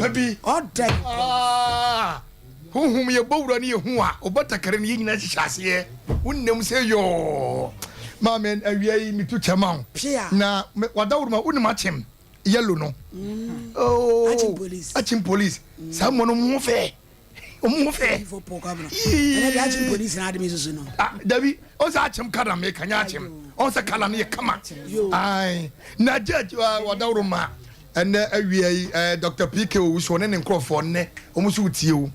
baby order whom ye bowra ni hu a obatakare ni nyina hihase wonnem se yo mamen awiai mitu chama na wadawruma unim achem yellow no achim police someone mo fe for program no and achim police na admi so no dabi o sa achem kada me kanya achem o sa kala ne kama ai na judge wadawruma and awiai Dr. PK Owusu ne nkrofo ne omusu tie o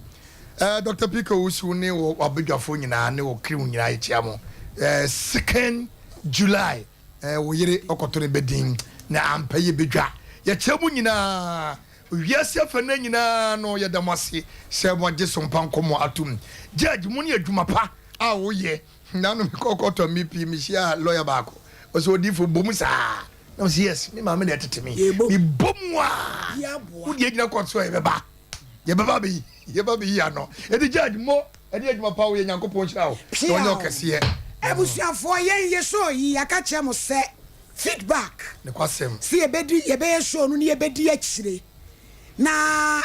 Dr. PK Owusu ne wabadwafo nyina ne wo kriw nyina echiamo 2nd July wo yire okotore bedin na ampaye bedwa ya chemu nyina wiase fana nyina no ya damase se mo je Sompa Nkomo atum judge mu ne adwuma pa a wo ye na no kokoto mi pi mi hia lawyer baako o so odi fo bomu sa no yes me ma me na tetemi mi bomwa wo die nyina kotso e beba ye beba bi ya no e di judge mo e di adwuma pa wo ye Nyankopon hira wo no nya okese ebusuafo ye so yi aka chemo se feedback ne kwasem si ye show no ne ye bedi akire na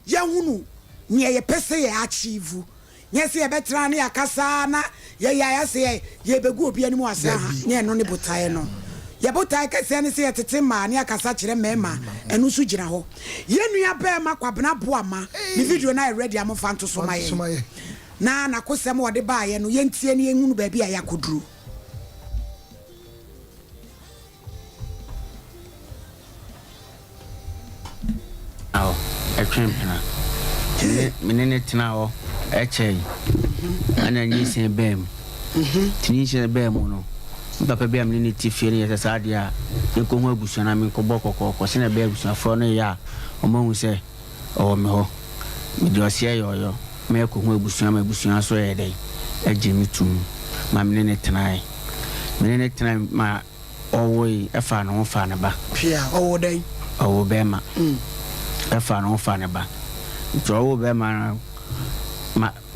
ye hunu ne ye pese ye achieve nye se ye betra ne akasa na ye se ye begu obi animu asa ne no ne botae no ye botae kase ne se ye tete ma ne akasa kire mema enu su gina ho ye nua ba ma kwabena boama ni video na ready am fanto so maye na kosem wode ba ye no ye ntie ne hunu ba bia ya koduru aw etwempena menene tena o echei ana nyise bem tinishe bem no papa bia menene tifere ye sasa dia nko ho abusu na me nko bokoko se na be abusu afro no ya o mahu se o me ho me dio se yoyo me ko ho abusu na abusu so ye dai eje mitum ma menene tena ma owo efa no fa na ba pia owo dai owo be ma efa no fa na ba owo be ma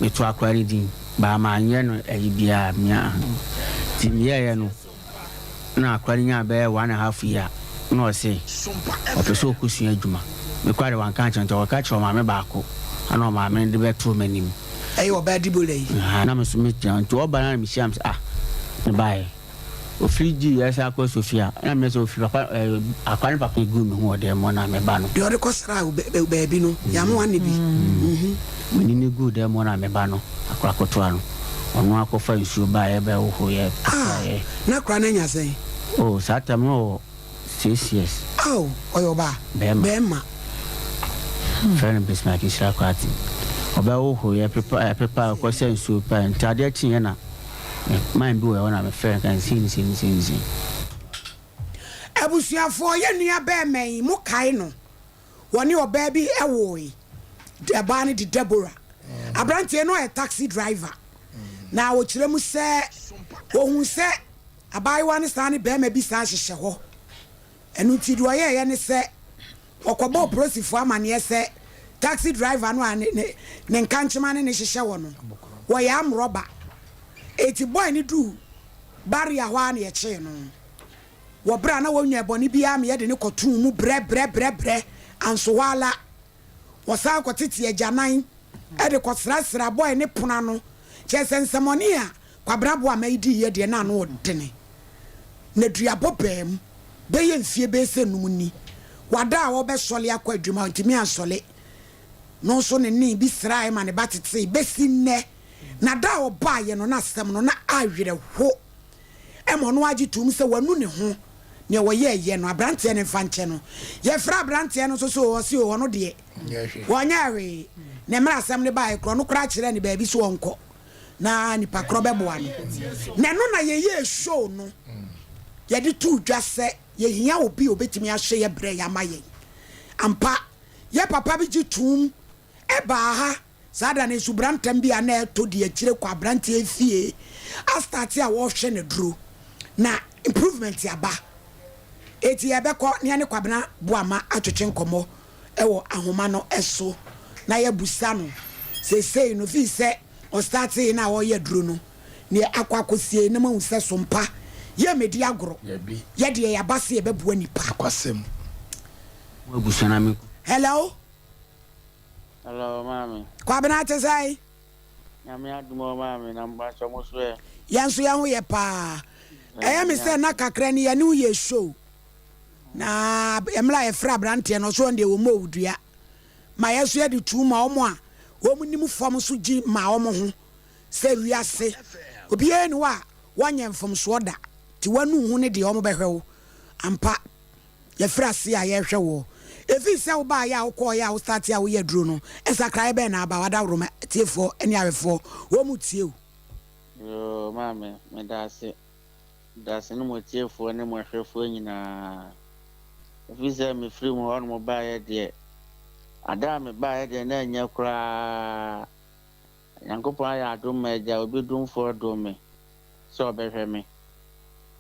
metu akwari din ba ma anye no bia mia ti miye no na akwari nya be 1.5 year no say opeso kusua adwuma me kware wan kan chan to ka chiro ma me ba ko ana ma me de be to manim ayo ba dibole na me so me chan to oba na me shiam ne bae o friji ya sa ko Sofia na me so fi papa akwari papa gu me ho de mo na me ba no de o de ko sra be bi no ya mo ane bi mini ne gu de mo na me ba no akwa koto ano ono akofa nsu ba e be wo ho ye na kra na nya sei oh sata mo 6 years oh oyo ba bema friend bismarck isra kwati oba wo ho ye prepare ko se nsu pa ntade chin na mind bi we ona me friend kan sin abusuafo ye nua ba men mu kai no woni oba bi ewoyi de ba ni di Deborah abrante no e taxi driver na wo kire mu se wo hu se abai wan stand be ma bi sa hyehe ho enu ti do ye ne se okobo prosifo amane se taxi driver no ne nkanchema ne hyehe wo no wo ya amroba eti boy ni du barrier ho an ye che no wo bra na wo nwa boni bia me ye de ne kotun mu bre anso wala wo sa kwotete ajanan e de kwosrasra boy ne pona no chesensemoni a kwabrabo amaidi ye de na no dene na duabo bam be ye mfie be se numni wada a wo be sole akwa adwuma ntimi ansole no so ne ni bi srai ma ne batete be sinne na da wo ba ye no na asem no na awere ho e mo no agi tum se wanu ne ho ne wo ye no abrante ne fanche no ye fra abrante no so wo si wo no de wonyawe ne mra asem ne ba e kro no kra kire ne ba bi so wonko na ni pakro beboa no ne no na ye show no ye di tu dwase ye hia obi obetimi ahye ye bre ya maye ampa ye papa bi gitum e ba ha sada ne subrantam bia na to de akire kwa brante afie a start a wo hwe ne duro na improvement ya ba eti ye beko ne ne kwabena boama atwetwe nkomo ewo ahoma no eso na ye busa no sei no fi se o start na wo ye duro no ne akwakosie na mahu se Sompa ye medi agoro ye de ya base ye beboa nipa akwasem wo busa na me hello Hello, mami. Kwabena te sai. Nyame adumo mami na mba chomo so e. Yanso ya ho ye pa. Me say na kakra ni ya ne wo ye show. Na emla ye fra brante no so nde wo mo odua. Ma yeso ye de tu ma omo a wo mu nim fam so gi ma omo ho. Se wiase. Obi e ni wa wonye mfom so da. Ti wanu hu ne de omo behwe wo. Ampa ye fra se a ye hwe wo. Efi se wo ba ya wo ko ya wo start ya wo ye duro no. Esakra be na ba wada woro ma tiefo eni awefo wo mu tie wo. Yo mami, me dase. Dase no mo tiefo ne mo hwefo nyina. Efi se me free mo on mo ba ye de. Ada me ba ye de na nya kura. Yankopɔn ayɛ adom ma agya obi domfoɔ dom me sɛ ɔbɛhwɛ me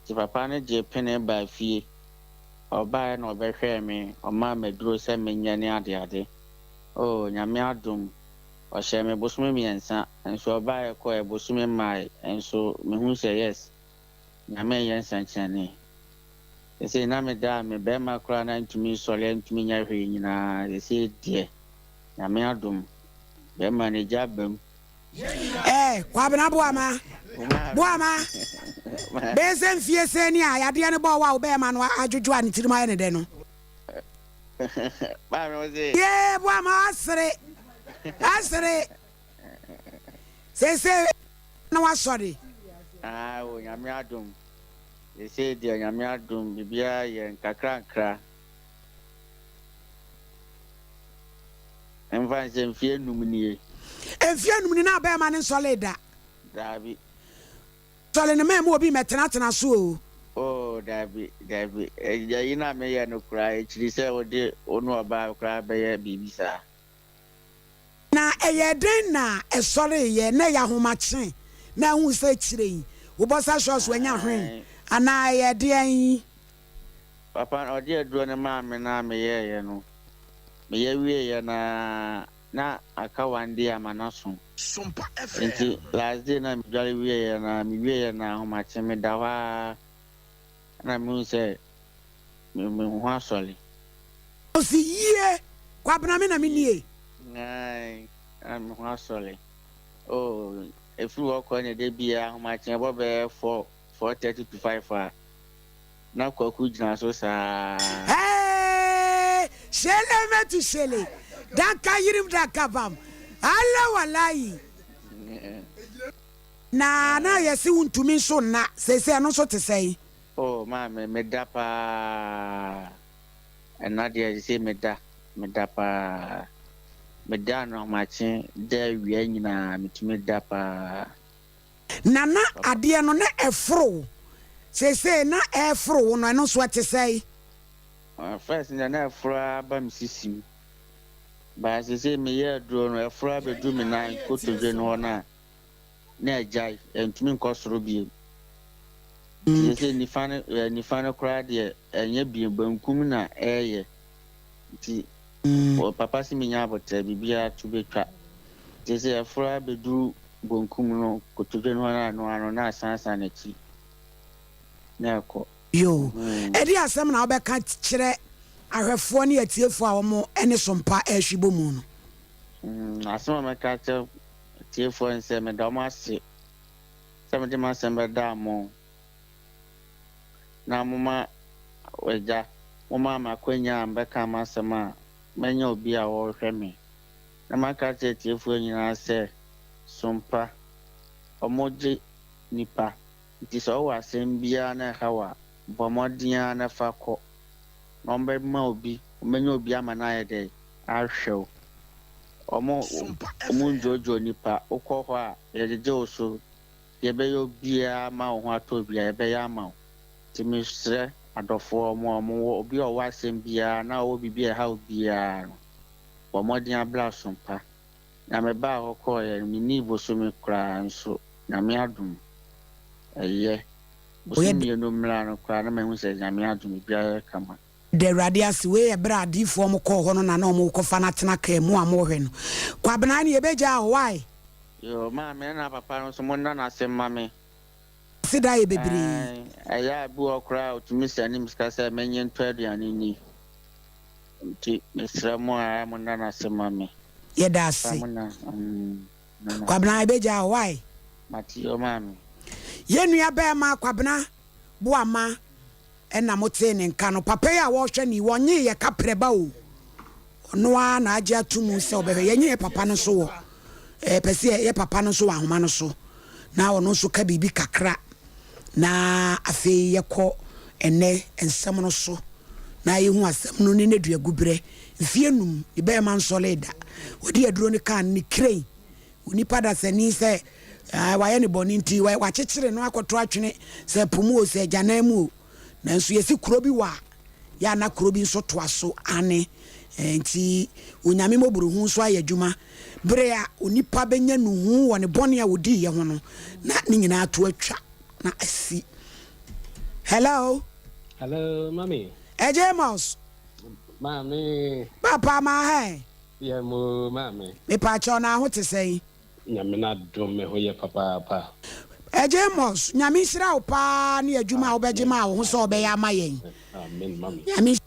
nti papa no gye pene ba fie ɔbaeɛ na ɔbɛhwɛɛ me ɔmaa maduro sɛ menyɛ ne adeade nyame adom ɔhyɛ me bosome mmiɛnsa nso ɔbaeɛ kɔɛ bosome mmae nso mehu sɛ yes nyame yɛ nsɛnkyerɛnne sɛsei na meda a me bɛrima koraa na ntumi sɔre ntumi nyɛ hwee nyinaa sɛsei deɛ nyame adom bɛrima no gya bam. Kwabena boama. Boama. Besen fie se ni a yade ne bo wa wo be ma no adwodwo an tirima ne de no. Ba me oze. Ye boama asere. Asere. Se na wa sori. O nyame adom. Se de nyame adom bibia ye nkakra. Emfa se mfie num nie. Enfianum ni na ba ma ne solida. Dabi. Sole ne me obi metena so o. Dabi. Ya ina me ya no kra chiri se ode onu oba kra be ya bibisa. Na eye den na esore ye na ya homache na hu se chire. Wo bosa shows wanya hwen. Ana ye den. Papa ode aduro ne ma me na me ye no. Me ye wie ye na aka wande amanaso Sompa nti last day na midwale wie na homache me dawa na me say me ho asole o si ye kwabena me na me nie ai am ho asole if you work on a day bia homache bo be 4:30 to 5 na kwaku jina so sa shele me tu shele daka yirim daka bam ala walai na yesi untumi so na sese no so te sei ma me dapa enadia say me dapa me no machi de wi nyina metumi dapa na ade no na efro sese na efro no no so te sei first na efro ba msisim ba sese me ye duro no efra bedu me nan kotodwe no na ajai entumi nkosoro bie sese nifa no kra de enye bie bankum na eye nti papa si me nya abotre bibia to betwa sese efra bedu bankum no kotodwe no na asansa na chi na ko yo edi asem na obeka kire ahwefo ne atiefo a wo ene sompa ahwibo mu no asema meka atiefo nse me da mo ase se de ma sembe da mo na moma oja moma makwanya mbeka ma sema menya obi a wo hwe me na maka atiefo nyina se sompa omoje nipa nti so wa asem bia na hawa bomodia na fako nombe ma obi omenya obi amana yede ahwew omo njojo nipa ukọ a yeje oso yebe yo bia ma ho ato bia yebe ya ma timisre adofo omo obi o wasem bia na o bibia ha obia bomodian bla sompa na me ba hokọ ye mi boso me kra nso na me adum eye boso mi no mra no kra na me hu se na me adum bia kama de radiasi we e bra adifo mo ko ho no na mo ko fa na tena ka mu amhwe no kwabena ne yebeja why yo ma me na papa no so mo na na se ma me sida ye bebre aya bu okra otumi sani miska se menye nto aduane ni nti mesra mo a mo na na se ma me Yeda se. Kwabena ebeja why? Matio mami. Ye nua be ma kwabena boama ena mote ne nka no papa ya wo hwe ni wonye ye kapreba o. No a na agya tumu se obebe ye nye papa no so wo. Pese ye papa no so ahoma no so. Na ono so ka bibi kakra. Na afe ye kɔ ene ensem no so. Na ye hu asem no ne nedua gubre. Mfie num ibe man solida. Odi aduro ne kan ni crane. Unipa da sani se waye ne boni nti wa kyekere no akoto atwene se pomu o se janamu nanso yesi kuro bi wa ya na kuro bi nso to aso ane nti onyame moburu hu nso ayadwuma bere a unipa benya nu hu woni boni a wodi ye ho no na ni nyina to atwa na asi. Hello mami. Ejemos Mami. Papa ma he Yeah mo mami. Me pa cho na ho te sei Nyame na dom me ho ye papa. Ejemos nyame hira wo pa ne adwuma wo begema wo so obeya amayen. Amen mami. Nyame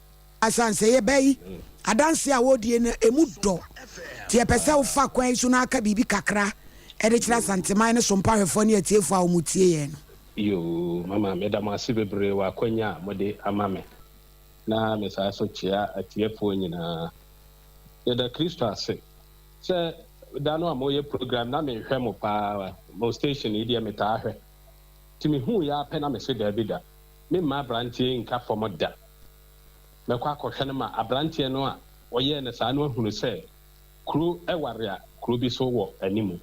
asanse ye bayi adanse a wodie na emu do tie pese wo fa kwan so na aka bibi kakra e de kira santeman ne sompa hwefo ne atiefo a wo mutie ye no. Yo mama me da mase bebre wa kwanya mode amame. Na me sa so chia atiefo nyina. Ye da Kristo ase. Se da no amoye program na me hwe mo pa mo station e dia meta hwe. Ti me hu ya pe na me se da bi da. Me ma brantie nka fo da. Me kwa kohwe na ma abrantie no a oye ne sa no ahunu se kru eware a kru bi so wo animu.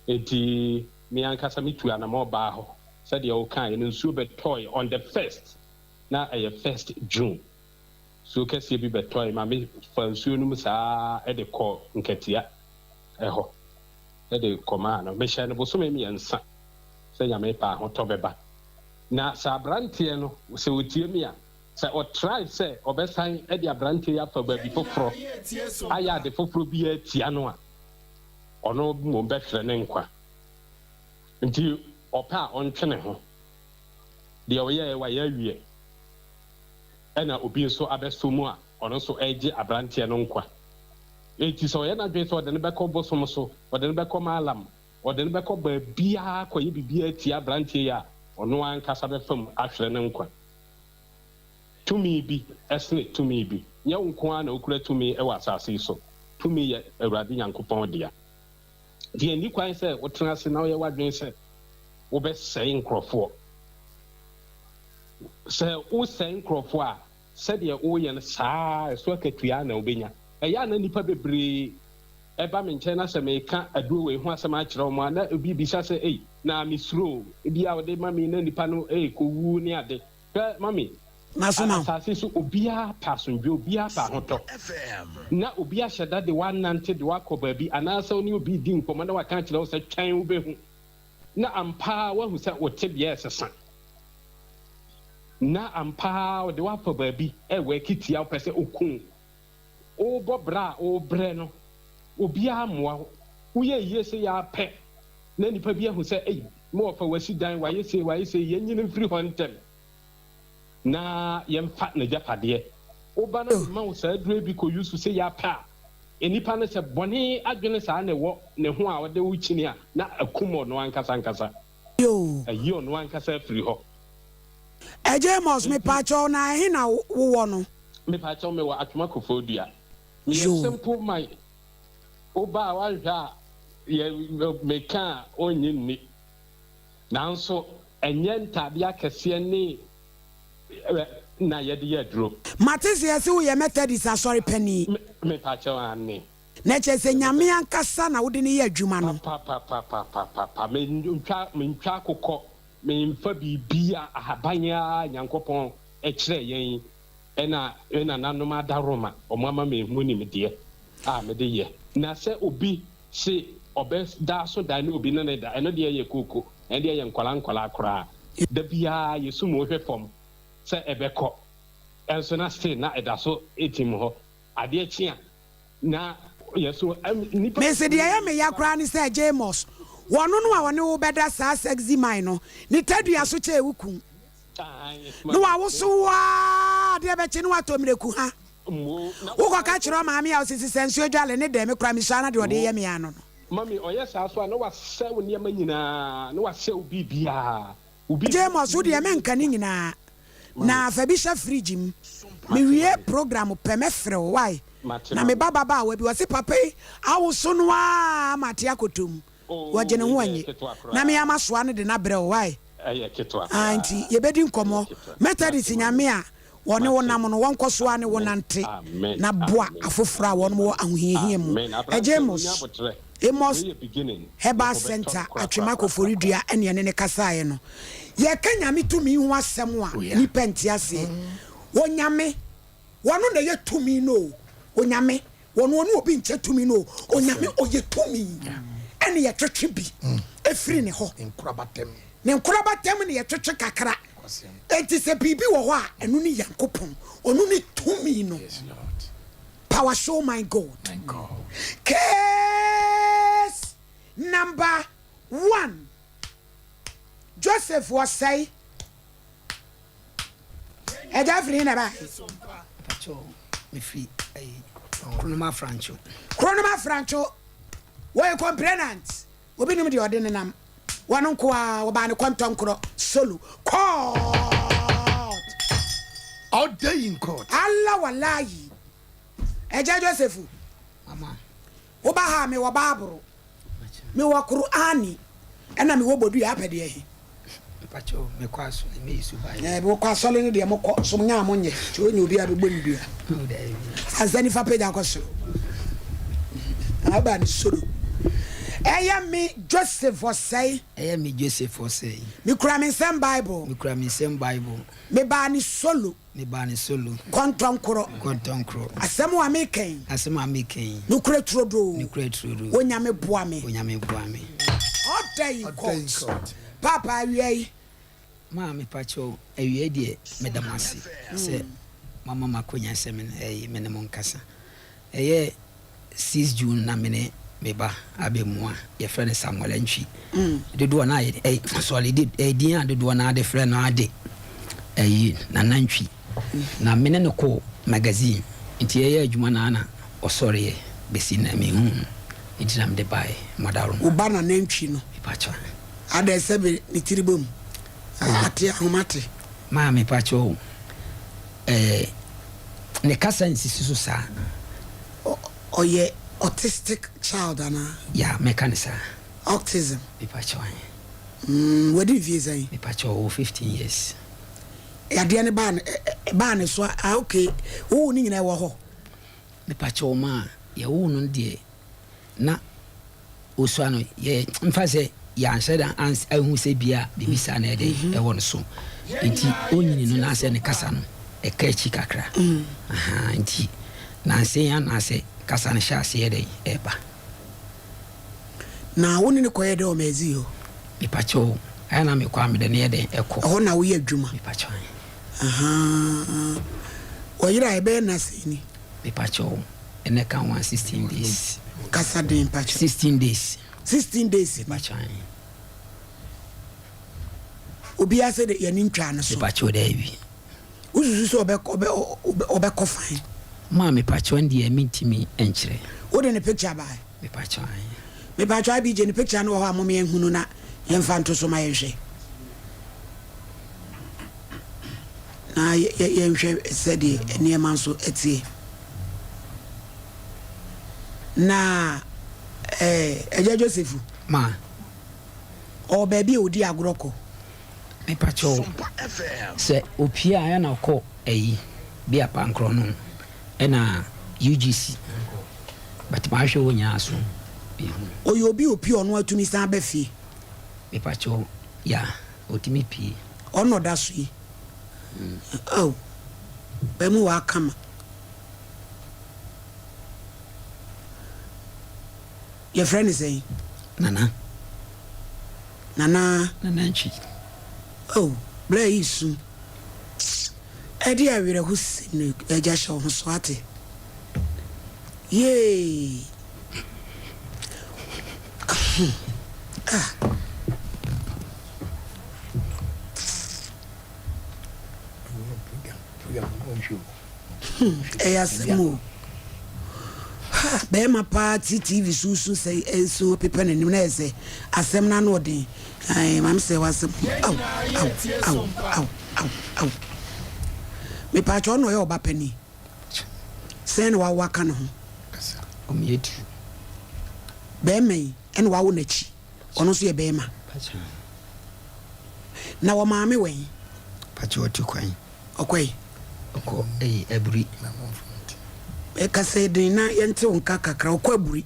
Enti me ankasa mitu ana mo ba ho. Said the old kind and super toy on the 1st. Now a 1st June. So can see be toy, mammy for soon at the call in Katia. Eho. At the command of Mission was so many and son. Say I may pa on Tobeba. Now Sabrantiano, so with Timia. Say or try say or best time at the Abrantia for baby for fro. I had the for be a Tianoa. Or no more better than enqua. Until opa ontwene ho de oye wa ya wie ena obi nso abeso mu a ono so eje abrantie no nkwa enti so ye na dwe so de ne beko bosom so de ne beko malam de ne beko ba bia koye bibia ti abrantie ya ono ankasa be fam ahwere ne nkwa tumi bi esne tumi bi nye nko a na okura tumi e wa asase so tumi ye awurade yankopon dia de ni kwan se wotena se na ye wadwen se wo be saying crofo say wo saying crofo a said ye wo ye saa so akatua na obenya eya na nipa bebre eba me nche na se me ka aduo we ho asema akire mo na obi bisa se na misro bia wo de mami na nipa no ko wu ni ade mami na so na asase so obia pasonjo obia pa hoto na obia hyeda de 190 de wakoba bi anasa oni obi di nkomo na waka akire wo se twan wo behu na ampa wa hu se wote bia sesa na ampa de wa pa baabi we kitia pese okun o bobra o bre no obi amoa wo ye yese ya pe na nipa bia hu se mo fa wasi dan wa yese yenyine mfiri ho ntem na yemfa na japade o ba na ma wo sa adure bi ko yusu se ya pa enipa ne se boni adwene sa na wo ne ho a wode wo chini a na akumo no ankasa yo ayo no ankasa free ho Ejemos me pacho na he na wo no me pacho me wa atuma kofodua me simple my oba wa hwa ye me ka onye ni nanso enye ntade akese ni na ye de yadro Matisi yesi wo ye Methodist asori pani me pacho ane na chese nyame ankasa na wo de ne ye adwuma no pa me ntwa kokɔ me mfa bibia ahabanya nyankopɔn ekire yen ena nanom adaroma omama me huni me de me de ye na se obi se obes da so da ne obi na ne da eno de ye koko eno de ye nkwala akora da bia yesu mo hwe fom se ebekɔ enso na still na eda so etim ho ade akyi na yesu nipa me se de ye me yakora ni se Jamos wono no a wone wo beda saa sexy man no ni tadua so che ewukun no wa wo so wa de be che no atomreku ha Woko ka chiro maami a osisi sensuo dwale ne dem kura mi so ana de ode ye me ano no. Mami oyɛ saa so a na wasɛ wo nneɛma nyinaa na wasɛ wo bibia. James wo de me nka ne nyinaa. Na fa bi sha fridge m. Me wie program pe me frɛ wo why. Na me baba wa bi wo se papa awo so no a mate akotom. Wo gye ne ho anyi. Na me ama so ane de na brɛ wo why. Anti ye bedi nkomo. Methodist nyame a wone wo nam no wonko so ane wo nante. Na boa afofra won mo ahohiehie mu. James Amos Herbal Center atwemako foridua ene ne kasae no ye kanyame tumi hu asem a ni penti ase wonyame wono na ye tumi no wonyame wono obi nche tumi no onyame oye tumi ene ye twetwe bi efiri ne ho Nkurabatem ne ye twetwe kakra enti se bibi wo ho a enu ni yankopon onu ni tumi no. Yes, Lord. Power show my God. Case number 1. Joseph was say Edafri na ba pacho me free Kronoma Francho we complainant obi nim de ode nenam wano ko a wo ba ne kwantom kro solo court all day in court. Allah wallahi Eja Joseph mama wo ba ha me wo Bible me wo Qur'ani ena me wo bodu ya pede ehi pacho me kwaso me isu bai wo kwaso le de mo ko so nya mo nye ti onye obi abegbo ndua azani fa page akoso aba ni soro eya me Joseph for say me kura me sem Bible me ba ni solo konton kro asem wa me ken no kura trodo wonya me boa me all day court papa wiei ma me pacho awie de medamase se mama makonya semen me ne monkasa 6 June na me meba abemua ye friend Samuel Ntwi de do na solid din de do na de friend na de na Nantwi na mene ne ko magazine nti ye adwuma na na osore besi na me hu ntiram de bai madaro wo ba na Nantwi no pacho ada sebe ni tiribom ati ahomate ma me pacho ne kasa nsisi so sa oye autistic child ana yeah mekanisa autism me pacho what do you say me pacho 15 years ya de ne ban so okay wo ni nyina wo ho me pacho ma ya wo no de na osuano ye mfase ya anseda ahu se bia bibisa na ede e won so nti onyini no na ase ne kasa no e ka chi kakra aha nti na ase ya na ase kasa ne sha ase ede e ba na woni ne koyede o mezi ho mi pacho aya na me kwa me de ne ede e ko ho na wo ye adwuma mi pacho aha o yira e be na se ni mi pacho ene kan 16 days kasa den pacho 16 days pacho obi ase de ya ni ntwa no so pacho da wi uzuzu so obe ko fine ma me pacho ndi e mintimi enchire wo de ne picture ba me pacho abi je ne picture no ho amome ehunu na ye mfa nto so ma ye hwe na ye nhwe sedi ene man so etie na eja Joseph ma o baby odi agroko me pacho se opia ya na ko bi apankro no ena UGC but ma hwe wonya so oyo bi opi ono atumi san ba fie me pacho ya otimi pi ono da so yi oh be mu wa kama your friend is saying nana Ntwi oh blay isu edi awire hu sinu eja show ho so ate yey Eyasemu. Bema party TV susu say so people na nim na say asem na no den. Ai mam say wasem. Au. Me pa cho no ye oba pani. Sen wa waka no ho. Omietu. Bema yi en wa wo nachi. Ono so ye bema. Na wa maame wen. Pacho otu kwan. Okwai. Oko eburi. E ka say den na yente wonka kakra okwaburi.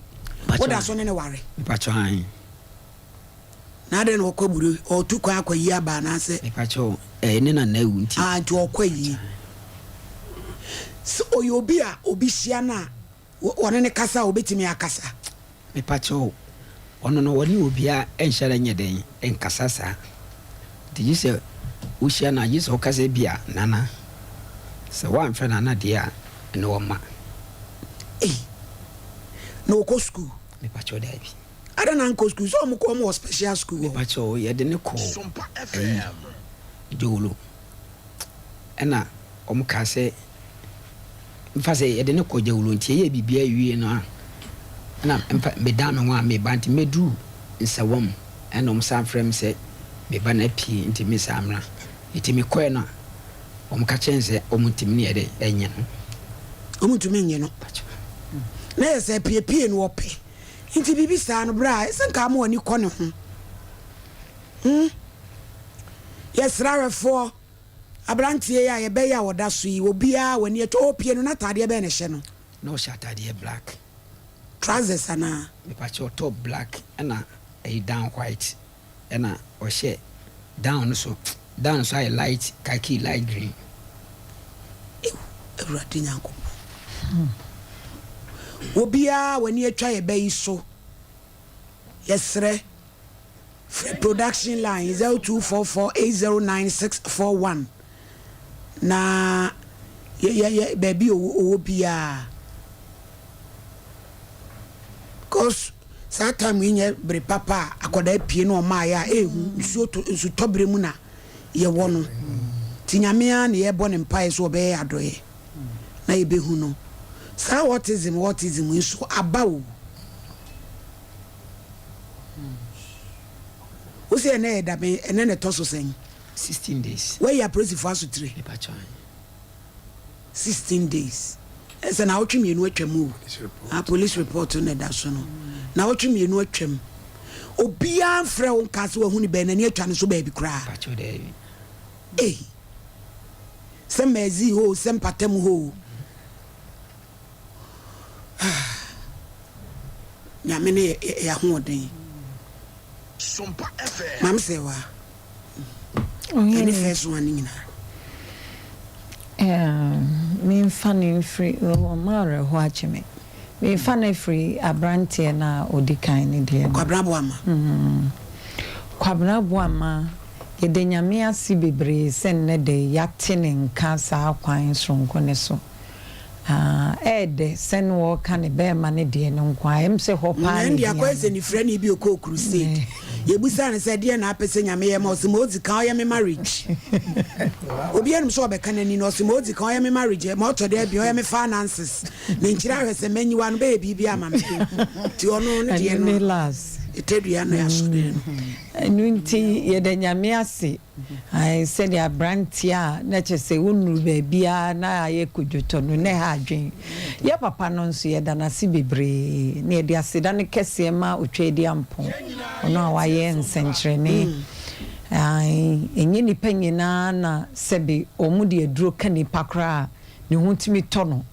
Woda so ne ware. Pacho han. Na de no okwaburi otu kwan akwayi aba na se. Pacho ne na ewu nti. Ah jo okwayi. So oyobi a obi hia na wone ne kasa obetimi akasa. Me pacho ono no woni obi a enhyara nyeden enkasa sa. Did say ushia na yis okase bia nana. Se wan fe nana dia no ma. No ko school. Me pacho dai bi. Ada na nko school so mo ko mo special school. Me pacho ye de ne ko. Sompa FM. Jolo. Ena omo ka se mfa se ye de ne ko jawulo ntie ye bibia wie no a. Na mfa me da me ho a me banti medu nsawam ena omo san frem se me ba na pie nti me samra. Iti me ko na omo ka chense omo ntimi ne ye de enye no. Omo ntimi enye no. Pacho. Na ye se pie no ope. Nti bibi sa no bra se nka mo ani ko ne ho. Yes rarefo abrantie ya ye be ya woda so yi obi a wani eto opie no na tade be ne hye no. No shatade black. Trousers ana. Me pacho top black ena a down white ena o she down so I light khaki light green. Ewurade nyanko. Obi a wani etwa ye be yi so. Yesre production line 0244809641 na ye baby o bia cause that time we nye bre papa akoda pie no ma ya ehu nsu tobre mu na ye wono tinyamea na ye bone mpa so be adoye na ye behu no sa autism nso abawo o se na e da me ene ne toso sen 16 days. where you press for us 3 16 days ese na otwe mienu atwam a police report na da so no na otwe mienu atwam obi an frɛ won ka se wahuni be na ne atwa ne so ba bi kra Pacho dey. se mezi ho se mpatam ho nyame ne ya ho den Sompa FM. mam se wa any first one nyina me funny free o mara ho achime me funny free abrante na odikan ne de kwabrabo ama yede nyame ase bebre sen ne de yate ne nka saa kwan sonko ne so ede sen wo ka ne be ma ne de no nkwa em se ho pa ne dia kwa se ni frɛ ne bi o ko crusade ye busa ne se de na apese nyame ye ma o se mo di kan ye me marriage obi enum so obeka nani no se mo di kan ye me marriage ma o to de bi o ye me finances ne nkira hwese manyiwa no be bi ama me ti ono ne de no last etedua no ya so de no nti ye de nyame ase ai se de abrante a na chese wonu ba bia na ye kodwoto no ne ha adwen ye papa no nso ye da na se bebre ne de aseda ne kese ma otwa di ampo ono a waye nsenkyerene ai enye ni panyina na sebe omu de aduro ka ni pakra ne huntimi to no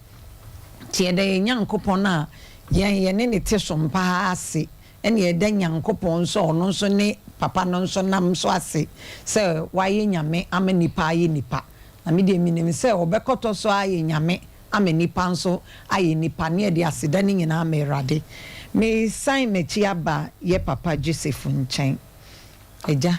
tie de nyankopon na ye ne te so mpa ase ene ye da nyankopon so ono nso ne papa no nso nam so ase se waye nyame amanipa aye nipa na me de minim se obekoto so aye nyame amanipa nso aye nipa ne de aseda ne nyina amerade me sign me chi aba ye papa Joseph nchen eja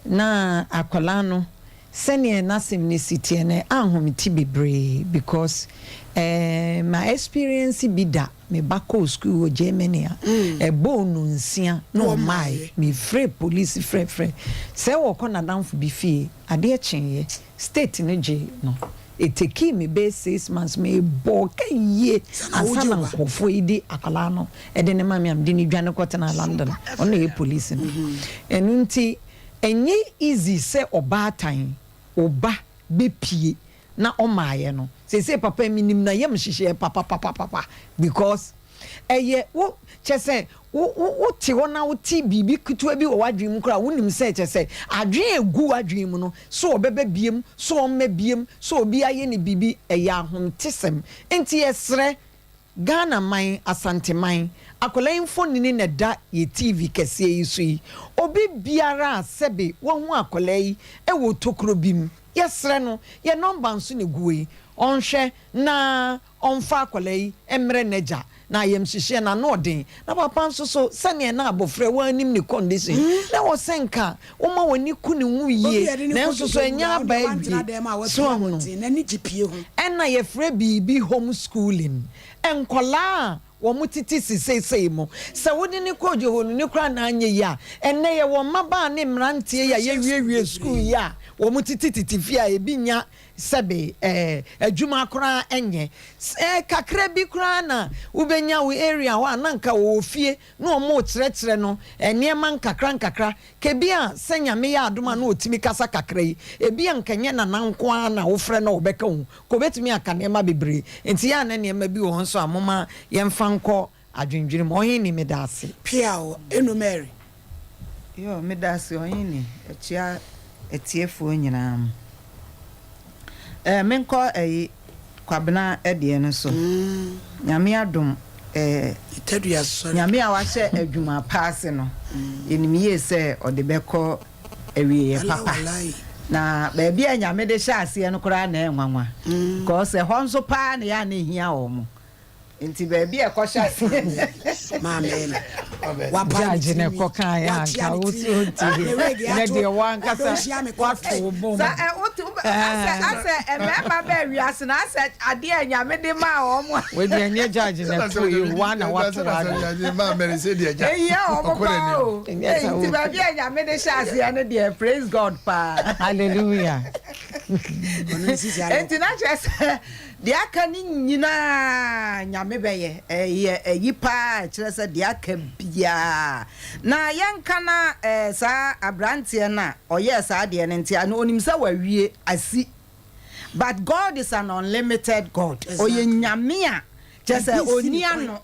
na akola no sene na simnicity ne ahomiti bebre because my experience bida me bako school o Germany e bonu nsia no mai me free police free se wo kona danfo bi fie ade chenye state no je no eteki me be 6 months me bo ka ye ansa na nkofo idi akala no e de ne mami am de ni dwane kwata na London ono ye police no enu nti enye easy se obatan oba be pie na omaaye no say papa minim na yem hihye papa because eye wo chese wo ti wona wo ti bibi kutua bi wo wadwin mu kra wonim se chese adwen egu wadwin mu no so obebe biem so omme biem so obi aye ni bibi eye ahontesem enti yesre Ghana man asante man akolan phone na da ye TV kese yi so yi obi biara sebe wo hu akolai e wo tokro bim yesre no ye number nso ne guyi onhwe na onfa akolai emre neja na yem hihye na no den na papa nso so sane na abofre wanim ni condition na wo senka wo ma woni ku ne hu yie na nso so enya ba yi so no na ni gipie ho enna ye frɛ bibi homeschooling enkola wo mutiti sisesei mo se wodi ni kojo honu ni kra na anye ya enne ye wo maba ne mrantie ya ye wiewie school ya wo mutiti titifia e binya sebe adwuma kra enye kakra bi kra na ubenya wo area wa nanka wo fie no mo kyerɛkyerɛ no enema nkakra kebia senya me ya adoma na otimi kasa kakra yi ebia nkanye na nanko na wo frɛ na wo bɛka hu ko betimi aka nema bebre enti ya na nema bi wo nso amoma yemfa nko adwendwene mo hin ni medase pia o enu Mary yo medase ohin ni etia etiefo nyina menko kwabena edie no so nyame adom itadua so nyame a wahye adwuma paase no enimiye se odebeko awie papa na baabi a nyame de hye ase no kora na enwanwa because honso pa na ya na hia wo mo nti baabi e ko hye ase maame wapaje ne kokan ya nka wotu ne de wankasa wato bom sa ase mema ba wiase na ase ade anyame de ma o mo we de nye judge ne to you wana wato ade ma mere se de ja o mo nti baabi anyame de hye ne de praise God pa hallelujah enti na chese de aka ni nyina nyame beye yipa kire se de aka bia na yenka na sa abrantie na oye sa de ne ntia na onim se wawie asi but God is an unlimited God oye nyame a just onia no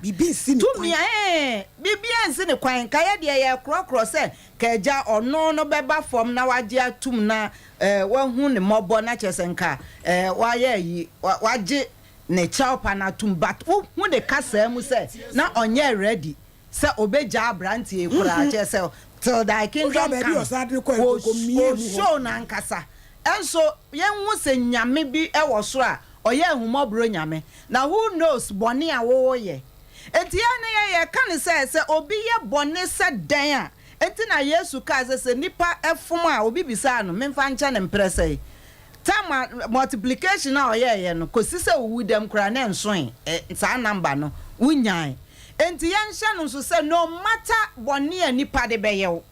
bibi nsi to me bibi nsi ne kwan ka ye de ye krokro se ka ja ono no beba fom na waje atum na wahu ne mobo na chesenka waye yi waje ne chaupa na tum but hu de kasa mu se na onye ready se obeja abrantie kura chese till thy kingdom come show na nkasa enso yenhu se nyame bi ewo so a oye ahumobro nyame na who knows bone a wo ye enti ya ne ye kan se obi ye bone se den a enti na Yesu ka se nipa efum a obi bisa no memfa ncha ne mprese time multiplication na oye ye no kosi se wu dem kra na ensoen sa number no unyan enti ya nhya no so se no matter bone a nipa de beyew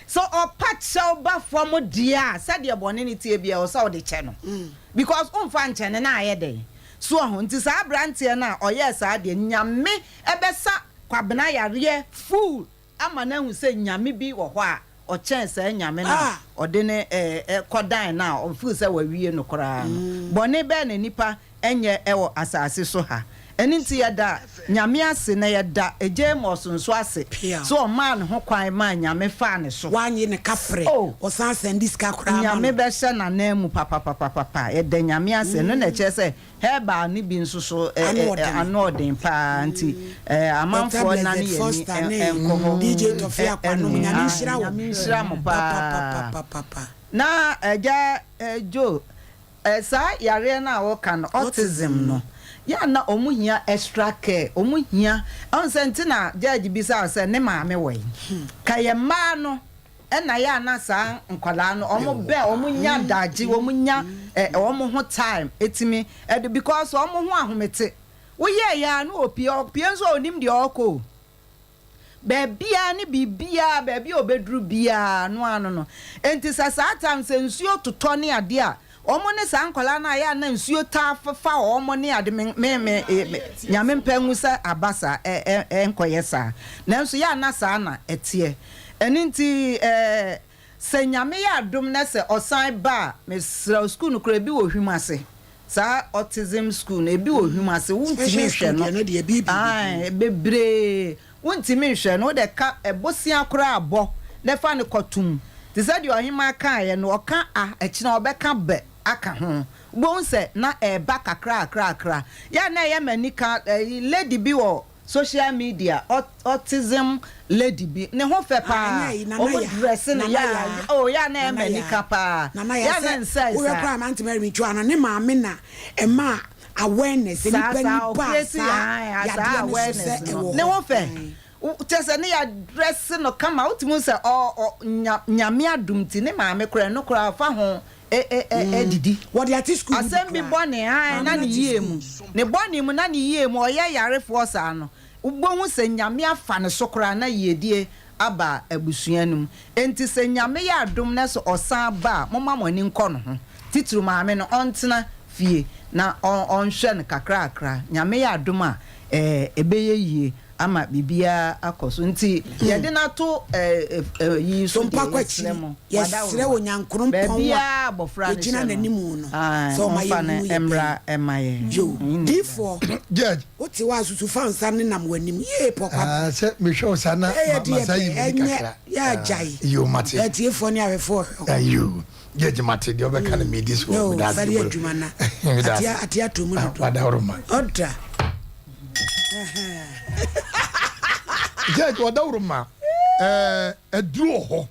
so opacha ba from dia said your bone ni tie bia o sa o de che no because umfa nche na ayede so ho nti sa brantie na oye sa de nyame ebesa kwabena yare full ama na hu se nyame bi wo ho a o chen sa nyame na o de ne kodan na o fu se wa wie no kora bone be na nipa enye ewo asase so ha eninti yada nyame ase na yada ejemos nso ase so o man ho kwan ma nyame fa ne so wanye ne kafre o san sendis ka kra nyame be hye na na mu papa e de nyame ase no na che se heba ni bi nso so anoden pa nti amanfo na ne ye enko DJ Tofia kwano nyame nshira mo pa na eja jo sa yare na wo kan autism no ya na omuhia extra care omuhia onsenti na judge bisa say ne maame we kaye ma no na ya na sa nkwala no omu omunya daji omunya omu ho time etimi because omu ho ahomete wo ye ya no opie nso onim de oko bebia ni bebia obedru bia no ano no enti sa time se nsuo totɔ ne ade a omo ne sa nkola na ya na nsuo ta fa omo ne ade me nyame mpangu sa abasa enkoye sa nanso ya na sa na etie eninti se nyame ya adom na se osan ba me school no kra bi wo hwimase sa autism school na ebi wo hwimase wuntimi hwe no ai bebre wuntimi hwe no de ka ebosia kra abo na fa ne kotum ti said you ohima kan ye no oka ekina obeka be aka ho bon se na eba kakra ya na ye manika lady bi wo social media autism lady bi ne ho fe pa o dress na ya oh ya na manika pa ya na nsa we kwa man to marry me twa no ne ma me na e ma awareness ni pa ya awareness ne ho fe tese ne ya dress no kama utimu se nyame adumti ne maame kora no kora fa ho didi what the ati school asem bi bone na ne yiem ne bone mu na ne yiem o ye yarefo sa no ugbo se nyame afa ne so kora na yedie aba abusuanum enti se nyame ya adum na so osan ba moma mani nko no ho titru maame no ontena fie na onhwe ne kakra nyame ya adum a ebeye yie ama bibia akoso nti yede na to yi so Sompa kwachi yesre onyankron pon bia abofra ne gina nanimu no so maye emra emaye d4 judge oti wa susu fansa ne nam wanim ye pokwa se me show sana masayi kakra ya jai you mate d4 ni awefo you judge mate de obeka na me this one that's very adwuma na atia to mu do wadawroma oda judge wadawroma eduro ho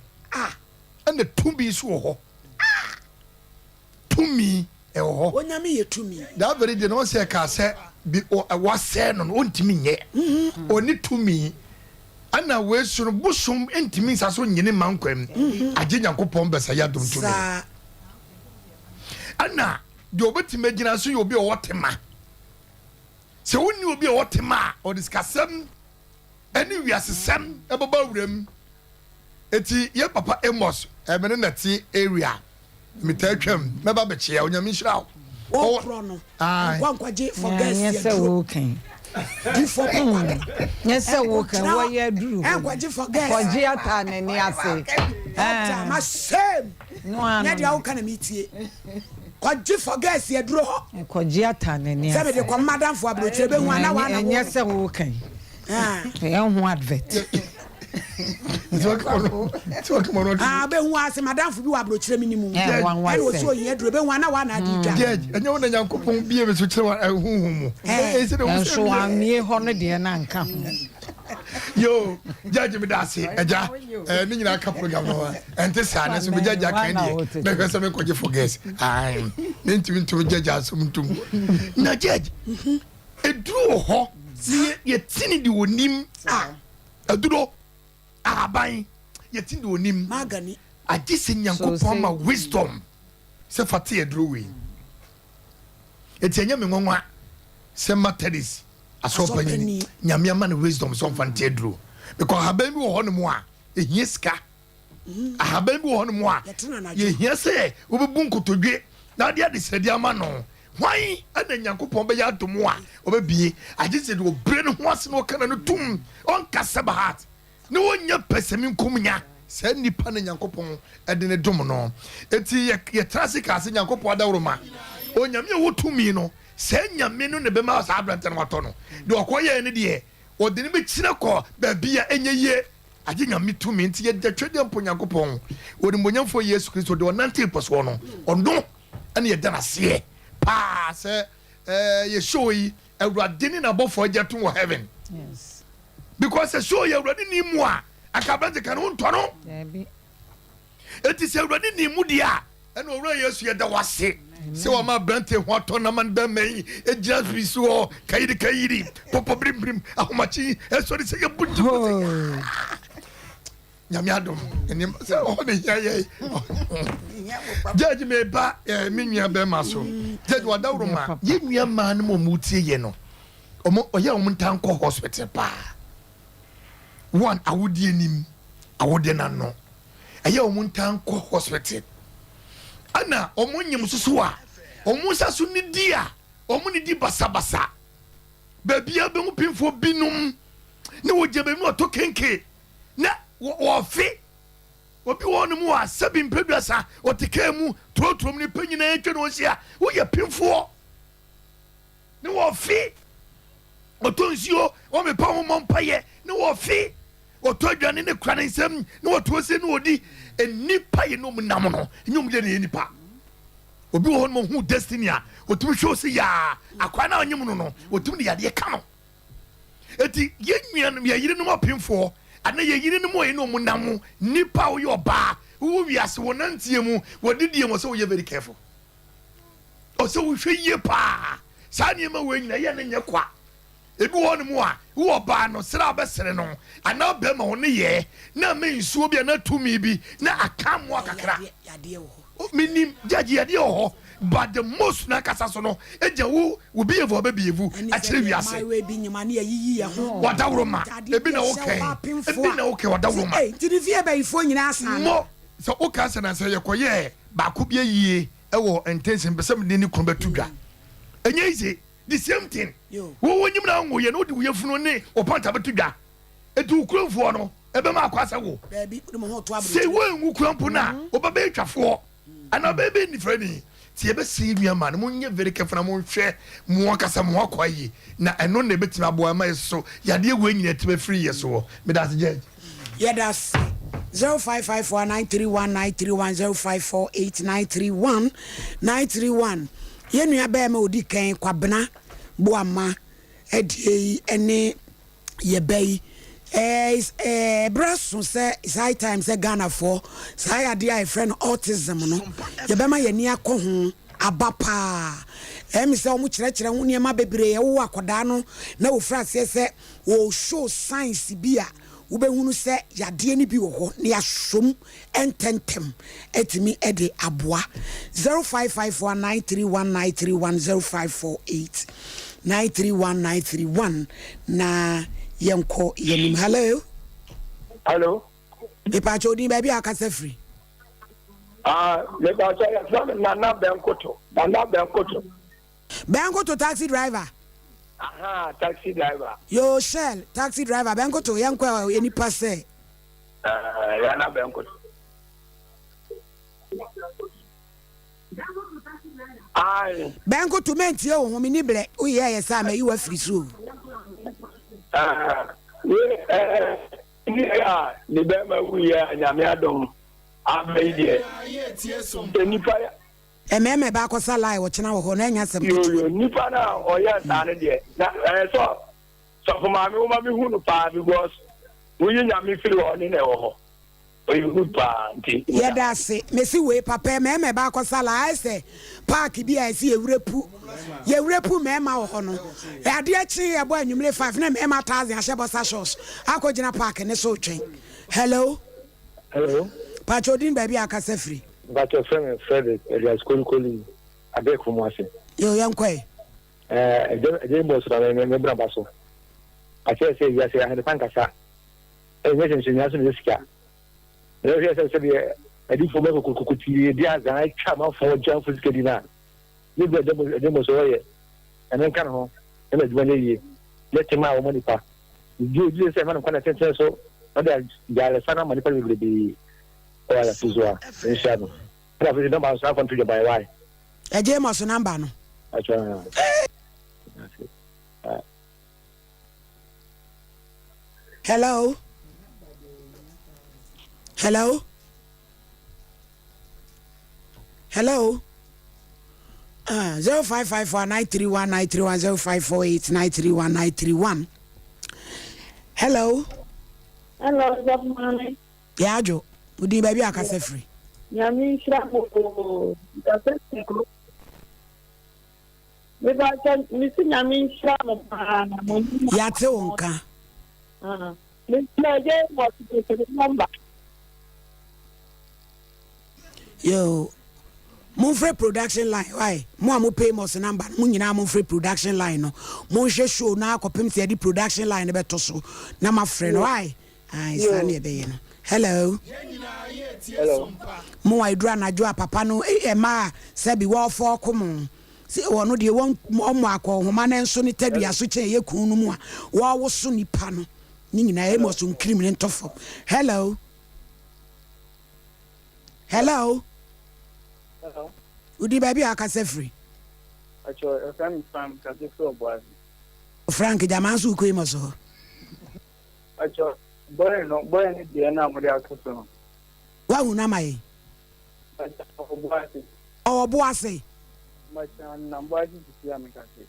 and tumi so ho tumi ho onyame ye tumi that very day no say ka say bi wase no ontimi nye oni tumi ana we suru busum entimi saso nyine mankwam age nyankopon besa ya dum tumi ana de obetime gina so yo bi o wotema se woni obi o wotema o discussam any wiasesam ebaba wuram eti ye papa Amos emene nati area mitatwam meba beche ya onyame hira o krono kwankwaje for guest yes okay yes okay wo ye duru kwankwaje for guest kwaje ata ne ni ase ma same no na dia wo kana mitie kwaje for guest ye duru ho kwaje ata ne ni ase sebe de kwa madam fo abrochire be hu ana wa na yes okay e hu advert be hu ase madam fo bi wa abrochire minimu e wo so ye duru be hu ana wa na di dwa judge enye wona nyankopon bie be so kire wa huhumu se de wo so amie ho no de na nka ho yo judge me da se eja ni nyina ka program no ente sa na so be judge kan die be kwese me koje forget ai nti judge asumtum na judge eduru ho ye tini di wonim eduro aban ye tini di wonim magani agise nyankopon ma wisdom se fate eduro we etianya me nwanwa se matadis asopani nyame ama ne wisdom so fante eduro because haban bi wo ho no mo a ehie sika haban bi wo ho no mo a ye hie se wo bebu nkotodwe na de ade sedi ama no why ana nyankopon be ya domo a obebie agise de obre no ho ase no kana no tum on kasaba heart ne wonya pesemi nkomnya sa nipa na nyankopon ede ne dom no eti ye trasika ase nyankopon adawroma onyame wo tumi no sa nyame no ne be ma sa abrante no wato no de okoye ne de o de ne be kire ko ba bia enye ye age nyame tumi nti ye de twede mpo nyankopon o de mbonyamfo Yesu Kristo de onante poso no ondo ane ye dana se pa se ye show yi awurade ni na bofo ajeto wo heaven yes because se show ye awurade ni mu a akabante kan wonto no eti se awurade ni mu dia ene owura Yesu ye da wase se wa ma brante ho ato na man da mai e just be so kayiri popo brim ahomachi e so se ye buti nyame adom enim se o ne yaye judge me ba me nua be ma so judge wadawroma ye nua ma no mo tie ye no oya ntanko hospital pa one awudi enim awudi na no eya ntanko hospital ana omo nyim soso a omo saso ni dia omo ni di basa babia be mu pimfo binum ne wo je be mu to kenke na wo fe obi won mu a sabi mpeduasa o teka mu trotrom ni panyina etwe no sia wo ye pimfo ne wo fe o tonsio o me pa ho mompaye ne wo fe o to adwane ne kra ne nsam ne wo to se ne odi enipa ye no mu nam no nyum ye ne nipa obi won mo hu destiny a otumi show se ya akwa na onyim no otumi de yade ka no eti ye nnuan ye yire no mapemfo ana ye yire no mo ye no mu nam nipa wo yo ba wo wiase wo nantie mu wo didie mo so wo ye very careful o so wo hwe ye pa sa ne ma wo nyina ye ne nye kwa ebi won mu a wo ba no sra besere no ana ba ma wo ne ye na me nsuo bia na tumi bi na akamo akakra minim jaji yade ho but the most na kasa so no eja wo be evo be evu a kire wiase wadawro ma ebi na okay wadawro ma ti di vie ba ifo nyina asa mo so o ka se na se ye koye ba ko bia yie ewo intention be sem ni kun betudwa enye ize the same thing wo wonyim na wo ye no de wo yefunu ne o panta betudwa etu kurofo no ebe ma akwasa wo se wo enwu kurampo na o ba be twafo ana baby ni freni ti ebe si nua ma no munye very careful na munhwe mu akasa mu akwaye na eno na betima aboa ma so yade egu anyina tibe free yeso me das judge yeah that's 05549310548931 ye nua ba ma odi kan kwabena boama edi ene ye bai brasso say it's high time say Ghana for say idea friend autism no ye be ma ye ni akohu abapa me say omu kire ho niema bebre ye wo akoda no na wo frase say wo show science bia wo be hunu say yade ni bi wo ho na ya som ententem etimi ede aboa 05549319310548931931 na yanko yanim hello ipa chodi baby akasa free me ba so ya na benkoto taxi driver taxi driver yo shell taxi driver benkoto yanko eni passe ya na benkoto benkoto mentie o ho mini ble o ye yesa ma you free so ni be ma wuya nyame adom abaide nipa ememe ba ko salai wo chena wo ho na nya sem yo nipa na oya tane de na so for mama wo ma mi hu no pa because wuyi nyame firi wo ni na wo ho oyi hu pa nti ye da se mesi we papa ememe ba ko salai se park bi a si ewrepu mema wo ho no ade achi ye bo anwumle 5 na mema 1000 ahye bossa shows akogina park ne so twen hello pachodin baby akasa free but your friend Frederick Elias Kolikoli abek from wase yo yankwe je mo so na me bra baso I say ya say I pan kasa yes nyaso ne sika le say be adi fo me ko ti dia za twa ma fo jam for sika dina ni be demo so ye enen kan ho e be dwale ye let ma wo mani pa ju say man kan tenten so oda jale sana mani pa be wala tuzwa inshallah na fi namba sa kon tuje by why eje mo so namba no acha hello 0554931931 hello good morning yajo udi baby akasa free nyami shira mo daseko me ba tan mi si nyami shira mo pa na mo yate wonka mi na je mo ti te number yo mon free production line why mo am pay mo number mo nyina mo free production line no mo hwe show na akopem se di production line be to so na ma free no why ai sane be no hello mo wa idura na jo papa no ma se bi wo fo komo si wono de won mo akọ homa na nso ni tadua so chen ye kun no mu a wo wo so nipa no ni nyina e mo so nkrim ne ntofo hello udi baby akase free acho Frank kase free oboazi Frank jama su ko imo so acho boy ni de na mo de akoso wa hu na mai oboazi macha na mbaji tisia mikase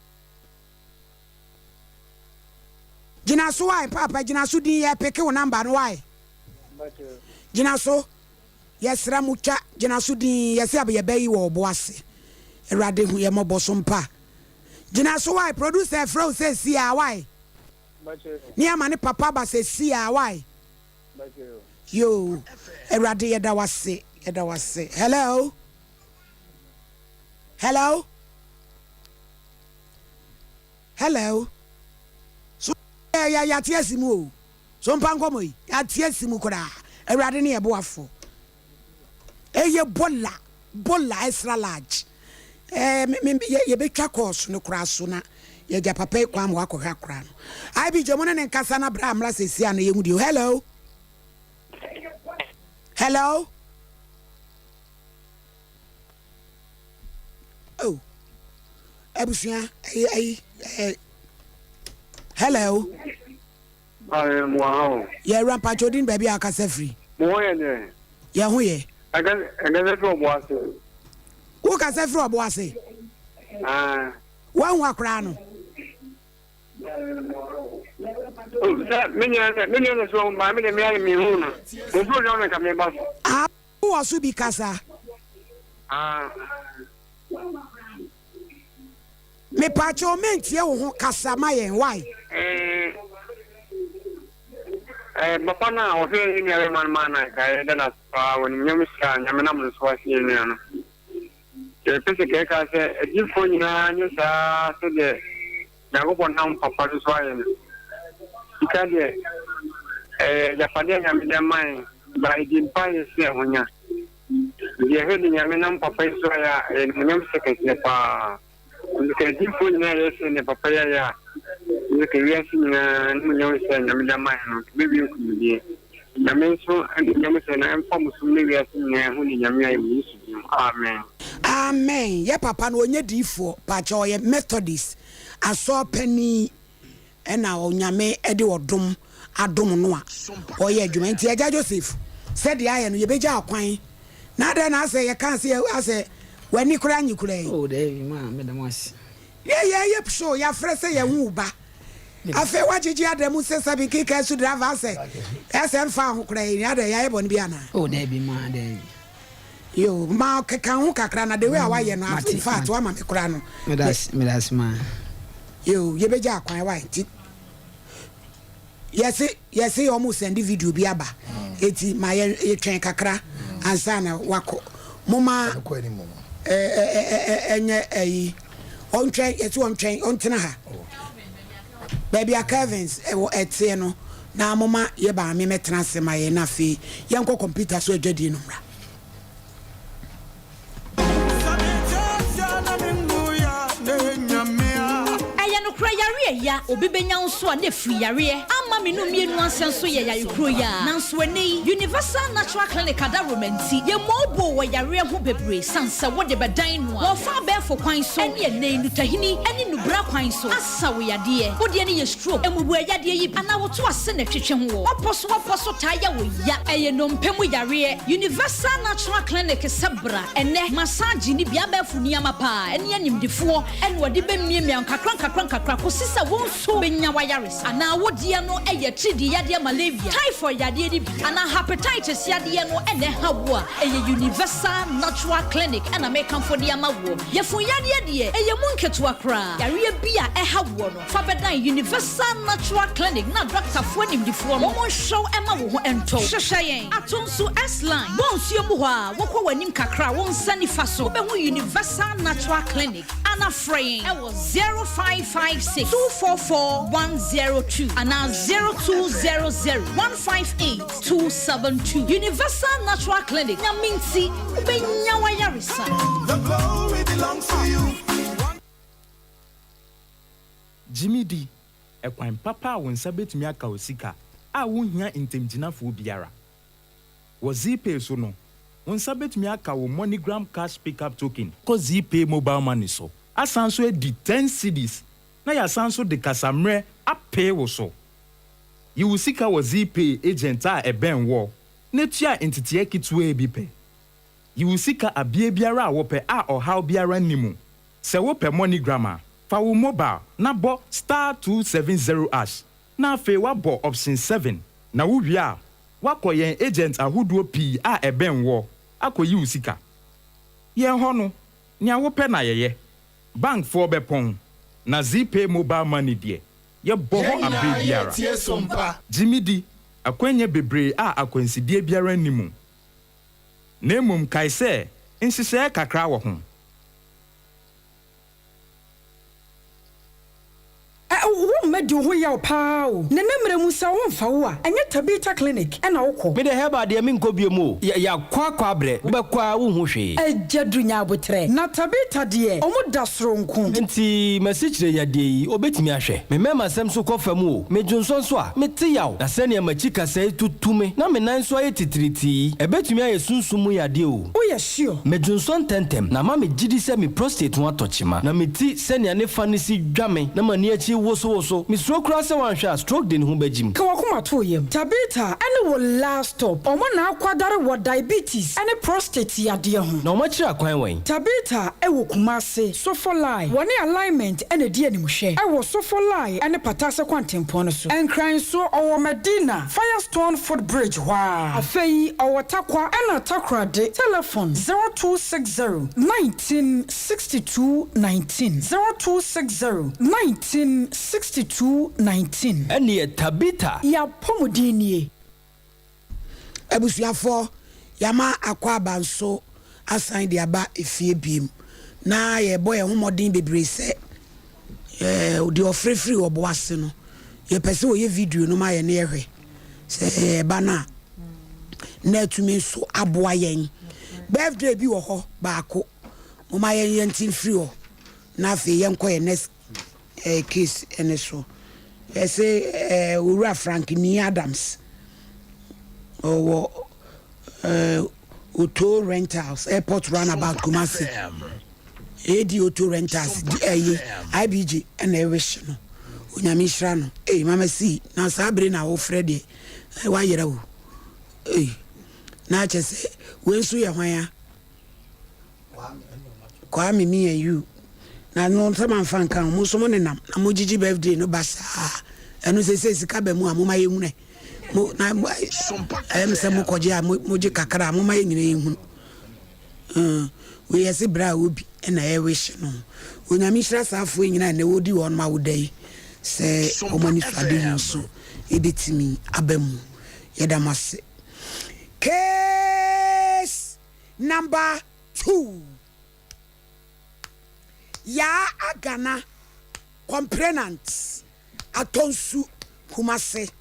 jina so why papa jina so din ye peke wo number no why jina so yesra mucha jina so din yesi abe bayi wo oboazi erade hu ye mobo so mpa jina so why producer fro say see why ni amane papa ba say see why yo erade ye da wase hello so ya tiesimu o Sompa Nkomo yi ya tiesimu kura erade ne ye boafo eye bola extra large ye betwa course no kura so na ye ja papa kwa mo akọhwa kura no ai bi jomo ne nkasa na bra amla sesi ana ye hudi hello oh abusia hello wow ye rampa chodin baby akasa free mo ye ne ye ho ye aga free oboazi wo kasa free oboazi wa hu akra no menya so ma me mi huna mo pro na ka me ba wo so bi kasa me pacho mentie wo ho kasa ma yen why bapa na o fe ni ave man ka da na pa woni nyam ska nyam na mo so asi ni ano ke pese ke ka se di fo ni na nyu sa so de na go pon na papa so aye ni ka de ya pa de nyam de mai ba di pa ye se honya ye he ni nyam na papa so ya nyam se ke se pa ke di fo ni na ye se ne papa ya ke wiase na nyam se nyam de mai no bibi ku bi na me so nyam se na en form so ne wiase na hu ni nyam ya yi amen ye papa no onye difo pa cha oye methodist aso pani ena onyame ede odom adom no a oye adwuma nti eja Joseph said ya ye no ye beja akwan na da na ase ye kan ase wani kura nyikura yi oh dey ma me da mas ye so ya frese ye hu ba afa wajiji adamu se sabi kika su driver ase mfa ho kura yi ada ya ye bon bia na oh dey bi ma dey yo ma ka hu kakra na de we awaye no in fact wa ma me kura no me das ma yo ye beja akwan wa ti yes o mu send video bi aba eti ma ye twen kakra ansa na wako moma enye ayi on twen eti on twen on tena ha baby a Kevins etie no na moma ye ba me metena se ma ye na fe ye nko computer so adwadi no mra ya obi benya nso a ne free yare ama me no mienu ansenso ye yare kro ya nanso eni Universal Natural Clinic ada romanti ye mobo wo yare ho bebre sansa wo de bedan no wo fa be fo kwan so ene ene nutahini ene nubra kwan so asa wo yade wo de ne ye stroke emubu yade yi ana wo to ase na twetwe ho woposo ta ya wo ya eye no mpemu yare Universal Natural Clinic sabra ene massage ni bia be fu ni amapa ene animdefo ene wo de be miemia kakran ko sisa won so benya wayares ana wodie no eye tridi yade malaria typhoid yade di bi ana hepatitis yade no ene hawo a eye Universal Natural Clinic ana mekan for dia mawo yefun yade de eye munketo akra yare bia hawo no fa bedan Universal Natural Clinic na doctor fo nimdifo no mo show ema wo ho ento hwehweyen atonso S-line bonsuo mu ho a wokọ wanim kakra won sani fa so be hu Universal Natural Clinic ana fraying. I was 0556 244 102 and now 0200 158 272. Universal Natural Clinic. Nyaminti ubenya yarisa. The glory belongs to you. Jimmy D, ekwan papa won sabetumi aka osika a wonhia intemgyinafo biara. Wo ZPay so no, won sabetumi aka wo MoneyGram cash pickup token ko ZPay mobile money so. Asanso edi 10 cedis na ya sanso de kasamre apay wo so. You will seek our ZPay agent a eben wo. Netia entity kitwe ebipe. You will seek a biara wope a or how biara nimu. Se wope MoneyGram fa wo mobile na bo *270#. Na fe wa bo option 7. Na wo wia wakoyen agent ahoduo P a eben wo akoyi usika. Yen ho no nia wo pe na yeye. Bank for bepon na ZPay mobile money de. Ye boho abe biara. Jimmy D akwenye bebre a akwansidie biara nimu. Nemum kai se nsise kakra wo ho. Medi ho ya pao ne nemre musa wo mfa wo a enye Tabita clinic na wokɔ me de heba de me nkɔ biemu ya kwa abre wo bekwa wo hu hwe ejadu nya abotre na Tabita de omu da soronko nti masikyire ya de yi obetimi ahwɛ me mema sem so kɔfa mu o me dwonso so a me te yaw na sɛ ne machi kasa tutume na me nan so aye titiriti ebetimi aye sunsumu ya de o o ya sure me dwonso ntentem na ma me gidi sɛ me prostate ho atɔkyima na me ti sɛ ne ne fa ne si dwame na mani achi woso mi stroke cross one shot stroke den hu bajim ka wakoma to yem Tabita ene wo last stop omo na akwadare wo diabetes ene prostate yade ho na omo kira kwan wen Tabita e wo kumase sofolai woni alignment ene die anim hwe e wo sofolai ene patase kwantempo no so enkran so owo Medina Firestone footbridge wa afei owo takwa ena takrade telephone 0260 1962 19 0260 1962-19. Eni Tabita. Ya pomodini. Ebusuafo yama akwa banso asan de aba efie biem. Na ye boy homodin bebre se de ofrefri obo ase no. Ye pese wo ye video no ma ye ne yehwe. Se bana na tumi so aboa yen. Birthday bi wo ho baako. Mo ma yen tin free o. Na fe yen ko ye next case ene so say Ura Frankie Adams or Auto Rentals Airport Runabout Kumasi Auto Rentals IBG and wish no Unyamishra no mama see na sabre na wo Freddy why yera wo na che say we so ye hwan kwa me and you na no sama fan kan mo so mo nenam na mo gigi birthday no basa eno se sika ba mu amoma ye hunu mo na em se mo koje a mo gi kakara amoma ye nyine ye hunu we yesi bra obi na ye wish no onyame hira safo nyina na wodi won ma wodai se o mani fade so edetimi abamu yedamase case number 2 ya agana complainants atonsu Kumase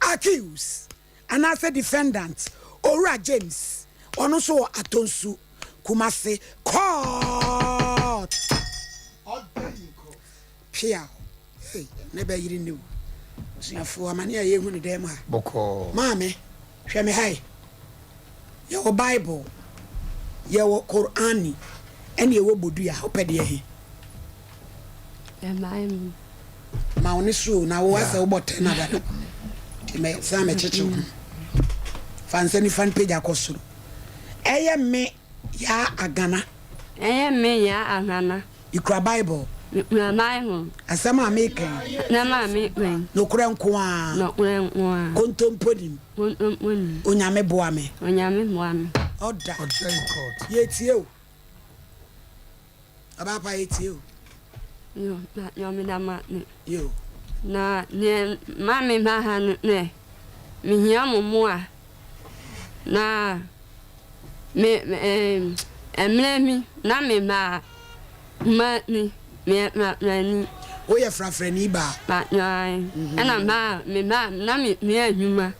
accused and as a defendant Ora James also atonsu Kumase court Pia hey never you knew so for mania ye hu dem ha boko mame hwe me hai your Bible your Qur'ani and ye wo bodu ya opede he ma oni so na wo asa wo bote na da ti me sa me cheche fanse ni fan page akosoro eye me ya agana ikra Bible na Bible asama american na ma american no kura nko a kontompodim onyame boa me oda ye tie o abapa etie o yo na nyomi na ma yo na ne mami ma ha ne mi hia momo a na me emle mi na me ma Matni, me matni. Oh, you're frafreni ba. Matni. And I'm me, Nammy, me, Yuma.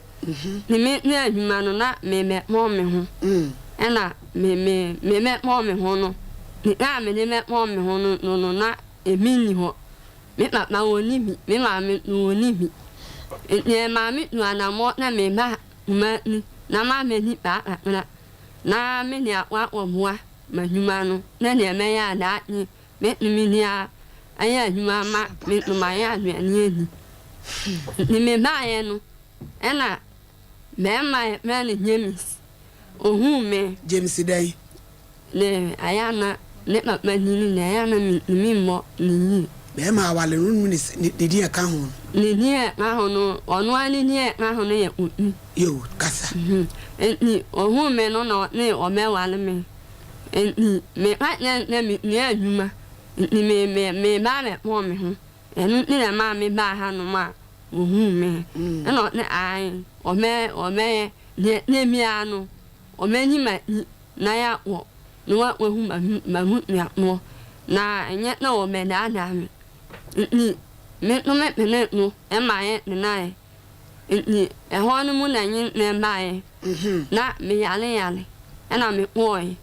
Me met me, Yumano, not me, met mommy. And I me, met mommy, hono. I me, met mommy, hono, no, not a mini ho. Me, not my own limit, me, mammy, no limit. Near mammy, no, and I'm what na me, matni. Na mammy, nip back, na many at what or more. Ma humano na ne me ya da ni me ni ya aya humama me no ma ya ni ani ni me ba ye no ena me ma ni James ohu me James dai le aya na ne ma ni aya na mi mo ni me ma wale run ni di e ka ho ni e ka ho no onu ani ni e ka ho no ye yo kasa ni ohu me no no ne o me wale me me right now me adwuma me ba me mo me ho enu ni na ma me ba ha no ma ohu me eno ne ai o me ne mi anu o me ni ma na ya wo no wa hu ma hu ya no na enye na o me da da me me no me no e ma ye na ni e ho no mu na nyi ne ba ye na me yale ena me boy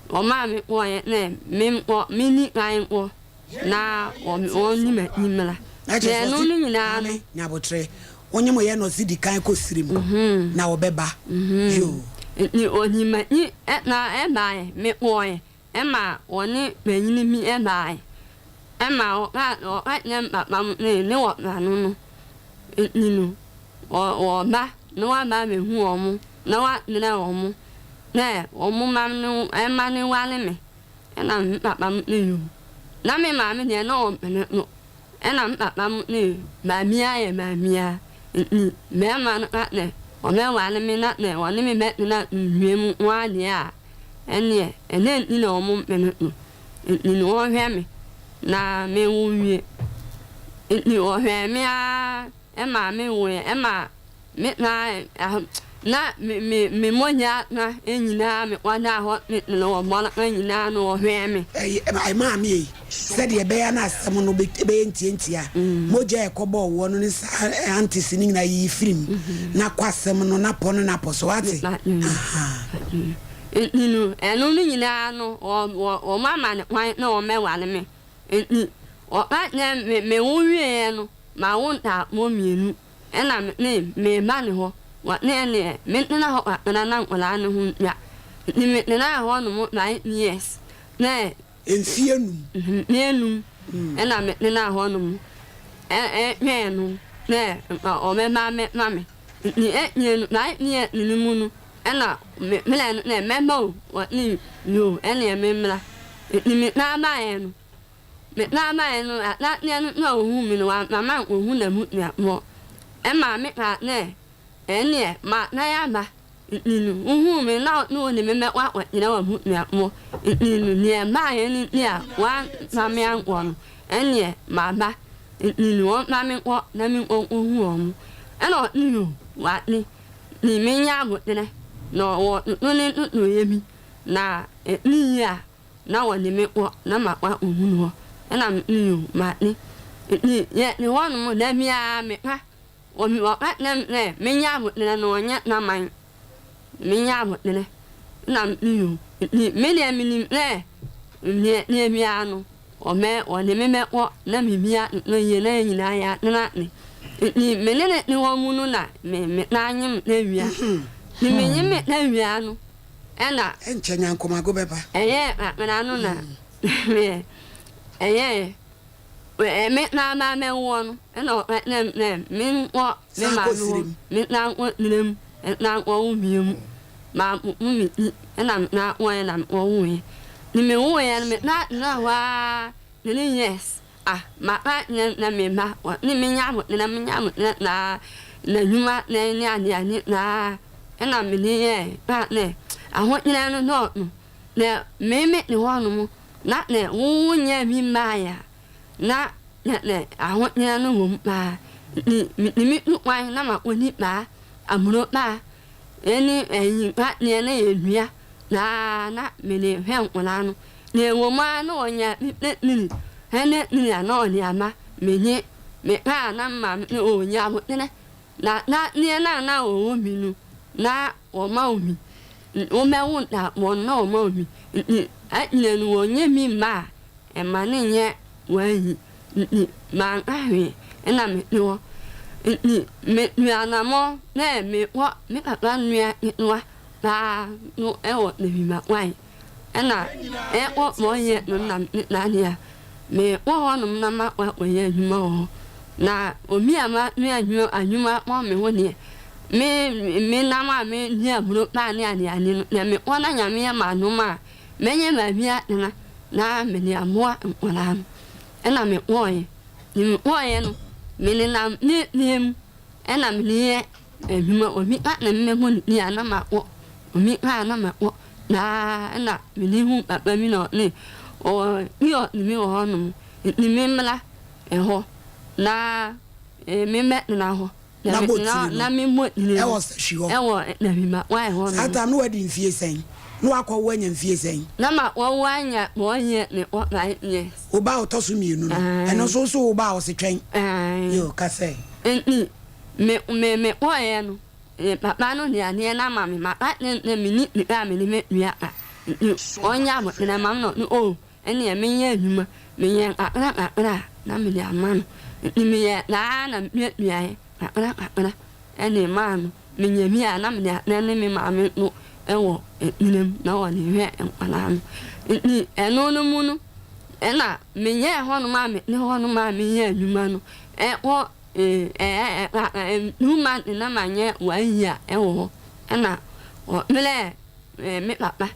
o ma mi wo ne mi wo mi ni kan wo na o ni me ni mela ne no ni nyina no nya botre onye mo ye no si di kan ko sirim na wo beba yo ni o ni me ni na e ba mi wo e ma o ni me ni mi e ba e ma o ka nya ma ni wo na no ni no o ba no wa ba me hu o mu na wa ni na o mu ne o mu ma no e ma ni wale me na papa ni yu na me ma me ne no no e na papa ni ma mia ye ma mia me ma no ne o me wale me na ne o ni me me na nwem wa ni a ene ni na o mu me no ni no hwe me na me wo wie ni o hwe me a e ma me wo e ma me na me monya na enyina me wana ho no mo na enyina no hwe me ai ma me said ye be na asem no be ntientia moja ekobo wo no ni antis ni na yi film na kwasem no na pono na poso ate ninu enu ni nyina no o mama ne kwan na o mewale me o pa ne me wo wie no ma wo ta mo mienu ena me ma ne ho wa ne me na ho na wala ne hu ya ni me na ho no mo 9 years ne enfienu nenu ena me na ho no mo nenu ne o me ma me ni nenu 9 years ni mu no ena me ne me mo wa ni yo ena me mla ni me na ma enu me na ma enu na ne no hu mi no wa mama hu na mu ya mo e ma me ka ne ene ma na ya ma ninu hu me na no ni me wa ni na wa mu ya mo ninu ni ma ye ni a wa na me an won ene ma ba ninu o na me ko na me hu o mu eno ninu wa ni me nya mo ne no wo no ni no ye mi na ni ya na wa ni me ko na ma wa hu no ena ninu ma ni ye ni won mo na mi a me ka o mi wa ne me nya mo ne no nya na man me nya mo ne na ni me ne mi ni ne mi anu o me o ne me ko na mi mia no ye na nyina ya na ni me ne ni wo mu no na me na anyim na wia ni me nyim na wia no ena enche nya nkoma go beba eye na no na me eye me na ma me won no ne min wo me ma no me na wo nem na wo miem ma mi na wo na wo ni me wo ya me na wa ni yes ma na me ma ni me nya mo na me nya mo na nyuma na ni na me ni ye ba ne aho nyina no no na me ni wo no mo na ne wo nya mi ma ya na ne ahụ nya no wo ma ni mi kwa na ma oni pa amuro pa eni eyin pa ne na enua na me ne hwe nkona no ne woman no nya ni ene ni ana ni ama menye me na na ma ne o nya mo ne na ne na o mi nu na o ma o mi o me wo na mo na o ma o mi a ne nu o nye mi ma e ma ne nye wa yi ma ahwe ena me ni wo me ana mo na me wo me papa nua nwa na no e wo ne mi ma wa ena wo mo ye no na nia me wo no na ma wa ye adwuma wo na omi ama me adwuma mo me ho ne me na ma me ni aburo na ne ani na me wona nyame ma no ma menye ma bia na me ni amoa wona ena me wo ye ni wo ye no me ni na ni ena me ni adwuma omi na me mo ni ana ma wo omi na ma wo na ena me ni hu papa mi no ni o yo ni mi wo no ni me mla ho na me na ho na me mo ni e was she ho e wo na mi ma wa ho no ata no wadi mfie sen no akọ wanya mfie sen na ma wo wanya mo ye ni wo ba ye o ba o tosu mienu no eno so o ba o se twen yo ka say ni me wo ye no papa no ni ani na ma me ma na mi ni ka me ni me nua onya mo na ma no o ene me ye adwuma me ye akra na me ya ma no ni me ye na me nua ye akra ene ma no me ye mi na me na me ma me no ewo ninem na wo ni hwe enkwala no ni eno no mu no ena me ye ho no ma me ni ho no ma me ye adwuma no wo numa na ma nye wa ya ewo ena mele me papa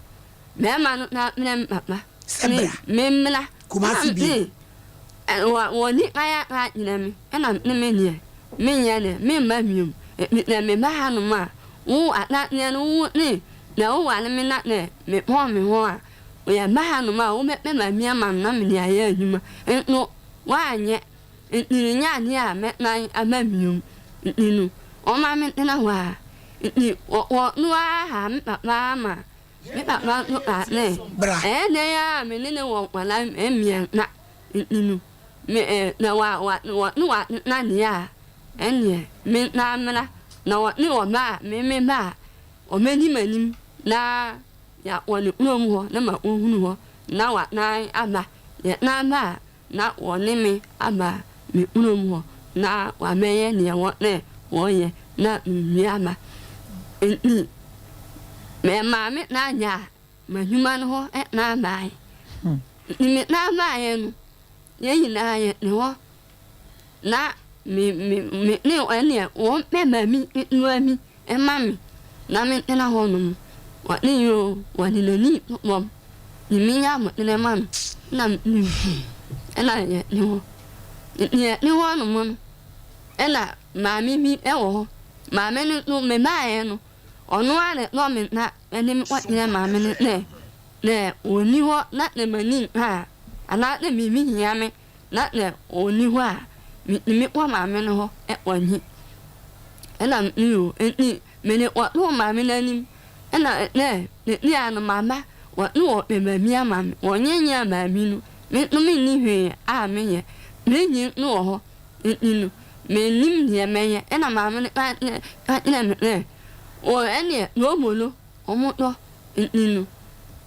me ma no na me papa me mla kumasi bi wo ni aya ka nyina me ena ne me nie me nya ne me ma mium na me ba ha no ma wo na ne no ni na wo wa ne me na ne me ho a wo ya ba ha no ma wo me ma mi ama na me ni aya adwuma no wa nye ni nya ni a me na amamium ni o ma me na wa ni o no ha me papa ma me papa no ne ne ya me ni wo wala emia na ni me na wa na ni a ene me na mla na wa ni o ma me ba o me ni manim na ya wo ni no mu ho na ma ohunu ho na wa na ama ya na ma na wo ni me ama me unomo na wa meye ne wo ne wo ye na mi ama ni me ma me na nya ma huma no ho na mai ni na mai no ye nyina ye ne ho na me ne o ne wo me ma mi no ami e ma mi na me na ho no wa ni yo wa ni ni mo ni mi nya mo ne ma na ni ena ye ne ho ni ho no mo ela mami mi e wo mami no me mae no ono ale no me na eni mi wa ni mami ne oni ho na ne mani ha ana ne mi hia me na ne oni ho a mi wa mami no ho e wani ela mi o eni me ne wa no mami na ni ela ne ni ana mama wa no me mami ama me wonyenya mami no me ni hwe a me ye me no ho inu me nim ye me na ma me ne o ene no mo no o mo no inu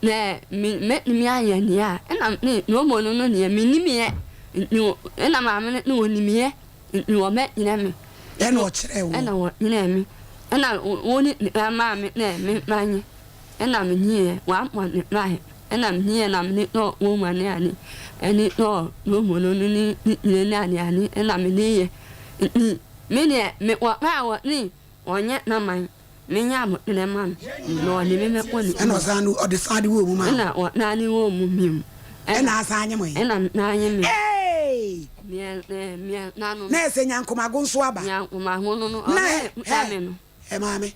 ne me mi aya ni a na ne no mo no ne me nim ye inu na ma me ne o nim ye inu o me ina me ena o kire wo ena o ina me ena o ni ma me ne me manye ena me ni wa mo ne mai ena me ni na me no wo ma ne ani eni no mo no ni ani ena me ni ye me ne me wa ni onye na man me nya mo ne man no ni me ko ni ena sanu o de sadi wo mu ma ena wa na ni wo mu mim ena asanye mo ena na anye me eh me na no na ese nyankoma go nso aba nyankoma ho no no na me no e mame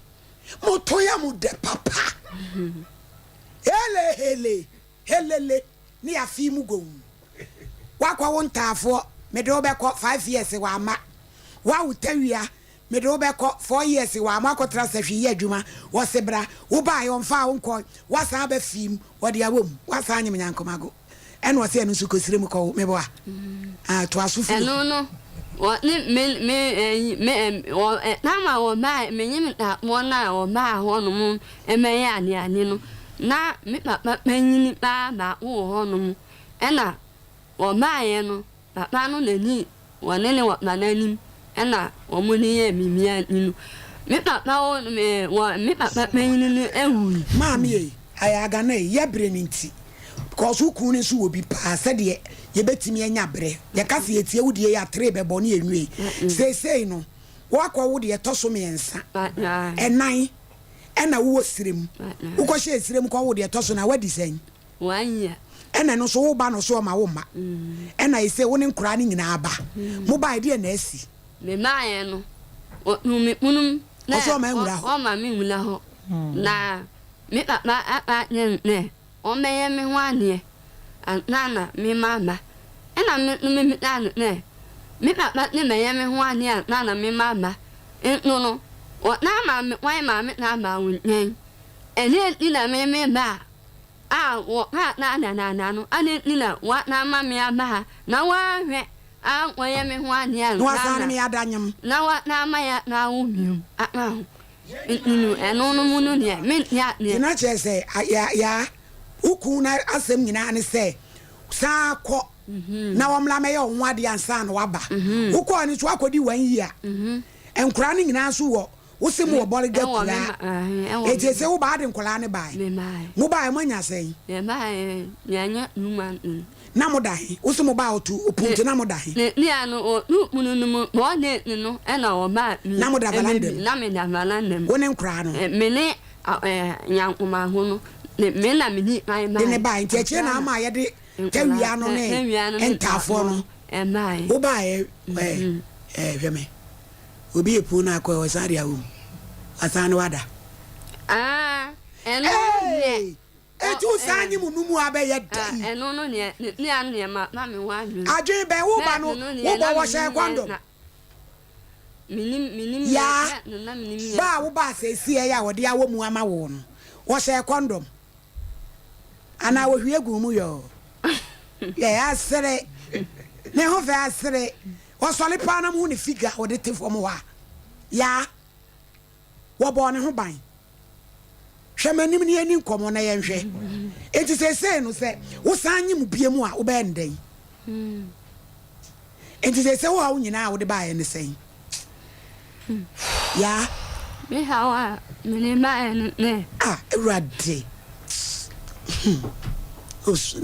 mo to ya mu de papa helele ni afi mu go wa kwa won tafo me de obekọ 5 years wa ma wa utawia me do be ko 4 years wa makotra sahwe ye adwuma wo se bra wo ba ye onfa wo nko wa sa ba fim wo de awom wa sa anyem nyankomago eno wo se eno su kosire mu ko me bo a to aso fi no what me na ma wo ma me nyim da mo na wo ma ho no mu e me ya ani no na me papa nyini ba wo ho no mu e na wo ma ye no papa no nani wo ne wo na nani e na wo mu ni ye mi ani no me papa wo me papa nyini no ehu ma me ye ayaga na ye bre ni nti because who ni so obi pa said ye betimi anya bre ye ka se etie wudie ya tre bebo ne enwe sei no wakwa wudie toso me ensa enan ena wo sirem ukọ hye sirem kwa wudie toso na wadi sen wanya ena no so wo ba no so ma wo ma ena ise wo ne nkura ni nyina aba mo ba ide na asi me ma ye no me munum na so ma nwura ho o ma me nwura ho na me papa ne o meye me ho ane nana me mama ena me nana ne me papa ne meye me ho ane nana me mama no o na ma me why ma me na ma wunyen ene ni na me ba wo na no ane ni na wa na ma me aba na wa hwe wo ye me ho ane no asana me adanyam na wa na ma ya na wo mium eno no mu no ne me ya na chese ya uku na asem nyina ne se sa kọ na wamla me ye ho ade ansa na waba uku ani so akodi 1 year enkura ni nyina so wo wosim wo bole ga kula eje se wo ba de nkula ne bai mo bai manya sei me bai nyanya numa na mo dai wosim ba otu opunte na mo dai ni anu nunu mo ne no e na wo ma na mo da valande na me da valande wo ne nkura no me ne nyankuma ho no me na me ni mai ne bai nti eche na ama ye de tawia no ne entafo no mai wo bai hweme obi epu na akọ osari awu asanu wada eno ne etu sanyi mu numu abeya dai eno no ne ni anu ne ma me wa anu adwe be wo ba no wo bo wo she kwando minim ya ba wo ba se sie ya wo de awo mu ama wo no wo she condom ana wo hwie gu mu yo ya asere ne ho fa asere wo sole pa na mu ni figure wo de te fo mu wa ya wo bo ne ho ban hwemanim ni ani nkomo na ye nhwe enti se no se wo sanyi mu bie mu a wo be ndai enti se wo ha wo nyina wo de ba ye ne sen ya me hawa me ne ma ne erade os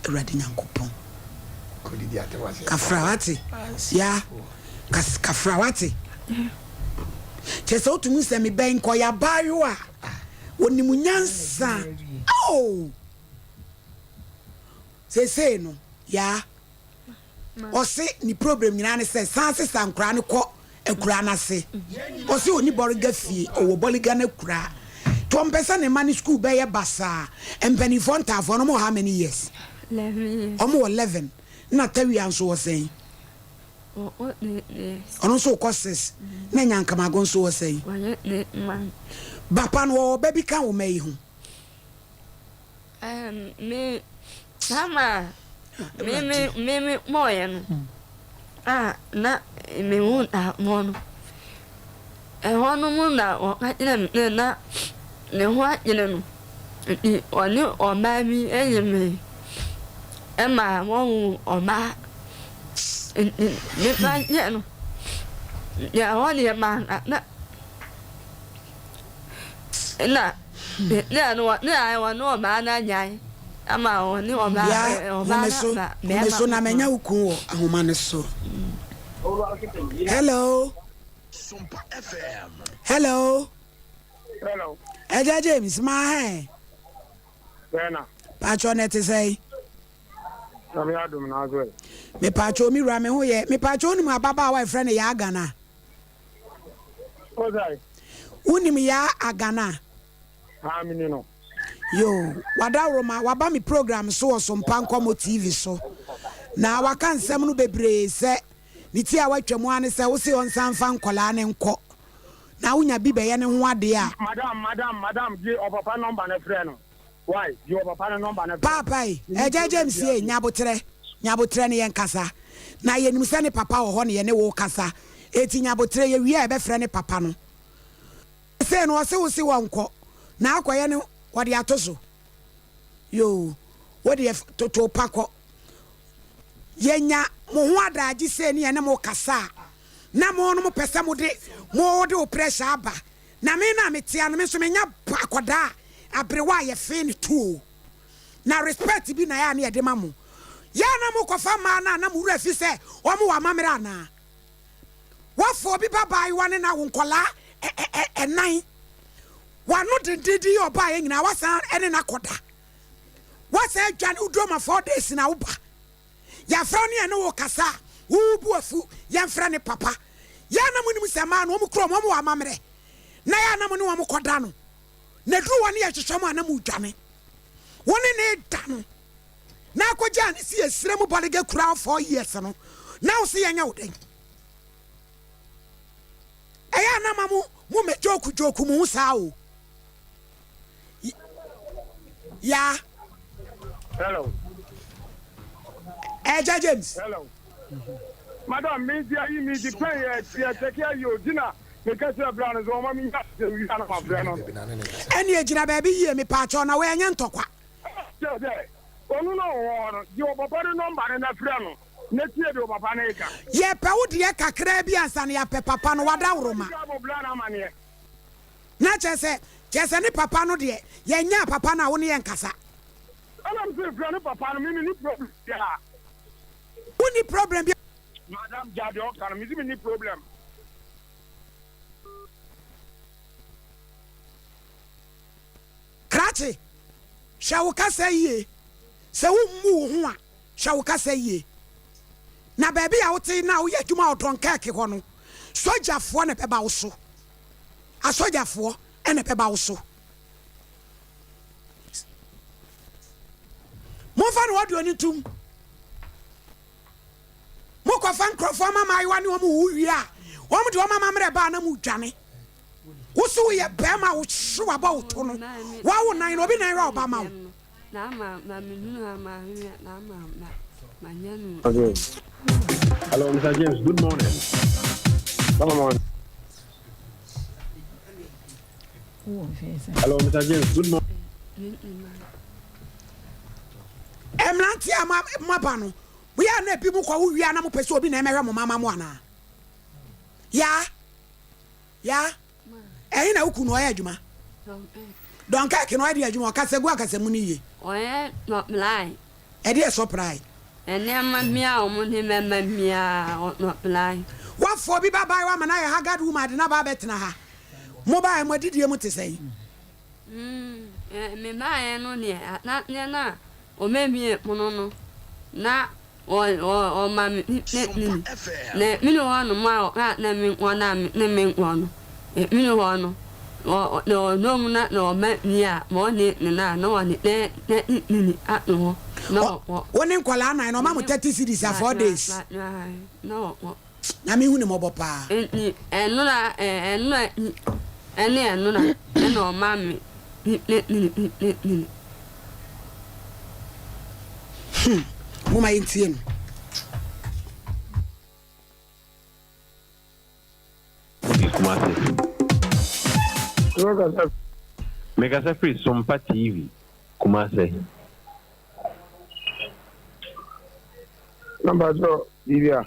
erade nyankopon kafrawati ya kafrawati chese otumu se me ben ko ya bayo a onimu nyansa se no ya ose ni problem nyina ne se sanse sankra ne ko ekura na se ose oni boriga fie owo boriga na kura to mpesa ne mani school be ye basa empeni fonta for no how many years 11 years omo 11 na tawi anso wo sen ono so courses na nyankamago nso wo sen bapa no baby kan wo mai hu me sama me moye no na me hu da mo no hono mu na o ka na ne ho ajene no oni o ma mi eyeme ma mo o ma ne ba ye no ya ho ni ma na ne wa no ma na nyai ama o ni o ma me so na menya ukun wo ahoma ne so hello Sompa FM. Hello. Hello. Eja James ma he. Bena. Pacho net say. Na me adum na azo. Me pacho mi ra me ho ye. Me pacho ni mu ababa wa friend ya agana. Ozai. Unim ya agana. Ha mi ni no. Yo, wada roma waba mi program so Sompa Nkomo TV so. Na waka nsem no bebre se niti a watwa mu ane se wo se on san fa nkola ne nko na wonya bi bɛyɛ ne ho ade a madam gi papa number na frɛ no why gi papa no number na papa eja James ye nyabotre ne yɛn kasa na yɛnim sɛ ne papa wɔ hɔ ne yɛ ne wo kasa eti nyabotre ye wie e be frɛ ne papa no sɛ no ɔse wo se wɔnkɔ na akɔyɛ ne wɔde ato so yo wɔde toto pakɔ yɛnya mo ho adagye sɛ ne yɛ ne mo kasa na mo no mo pese mo de o pressure aba na me na metia no me so menya akoda abrewa ye fe ne tuo na respect bi na ya na ye de ma mo ya na mo kofa ma na mo wura fi se o mo wa mamra na wafo bi baba yi wane na wo nkola enan wano dindidi oba ye nyina wasa ene na koda wasa adwane udo ma 4 days na wo ba ya fra ne ene wo kasa wo bu afu ya fra ne papa ya na mo nim se ma no mo kro mo wa mamre na ya na mo ne wo mo koda no na duru woni ya hwehwam ana mo dwane woni ne da no na akogya ne si esire mu bɔle ga kura 4 years no na wo se yanya wo den eya na ma mo me joku mu sa o ya hello Eja James hello madam me di plan ya take you dinner me ka se bra no zo ma mi ya wi ana ma bra no eni ejina ba bi yie me pa cho na we anya ntokwa onu no wo yo papa de number na fra no na tie de papa na eka ye pe wo de kakra bi ansa na ya pe papa no wada woroma na chese ne papa no de ye nya papa na wo ne ye nkasa ana mse fra no papa no mi ni problem ya uni problem madam jade o kan mi ni problem krachi shawuka saye se wo mu ho a shawuka saye na baby a wote na wo yadwuma odon keke ho no sojafo na beba wo so asojafo ene beba wo so mo fa no wadu oni tum mo ko fa nkrofo mama ayi wani wo mu wi a wo mu de wo mama mre ba na mu dwane wo so ye be ma wo hwe wa ba wo to no wa wo nan no bi nan ra oba ma wo na ma mi nu ma na ma nyanu. Okay. Hello, Mr. James. Good morning. Come on. Hello, Mr. James. Good morning. Emlanti ama no. We are na bi mu kwa wo wi ana mo pese obi na emehwe mo mama mo ana. Ya. Na uku no ya adwuma. Don ka ke no ya adwuma ka segu akase mu ni ye. Oye no lie. E dey surprise. Ene ma mia o mo ni mema mia no lie. Wa fo bi baba wa mana ya hagad woman de na ba betena ha. Mo ba mo didie mu tesai. Me ma e no na o memie mo no na o ma ne mi no no ma na mi wona ne mi wono mi no wono no mu na no ma mia mo ni na no ni ni no no woni nkola na no ma mo 30 series 4 days no na mi hu ni mo bo pa enu na enu na no ma mi ni mo ma yentie no Mega free Sompa TV Kumase. Number 2 Divya.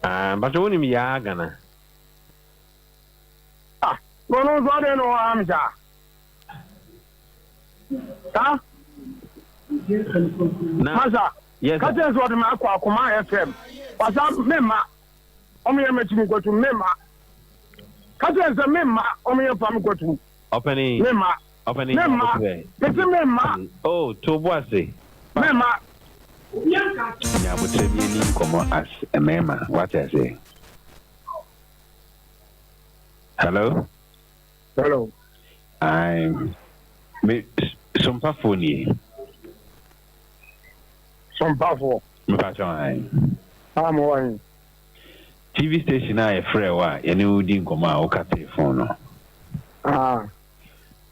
But only me Gana. No no amja. Ha? Maza. Yes. Kate so de ma akwa Kuma FM. Wasa mema. Omo ye mechi mkotu mema. Kate so mema omo ye fam kotu. Opening. Mema. Opening. Mema. Pete mema. Oh, Toboase. Mema. Yeah, but tell me Nkomo as a mema. What I say? Hello. Hello. I'm Sompa phone. Sompa phone. Me patron. I'm one. TV station a yɛfrɛ wo a yɛne wodi nkɔmmɔ a woka telephone no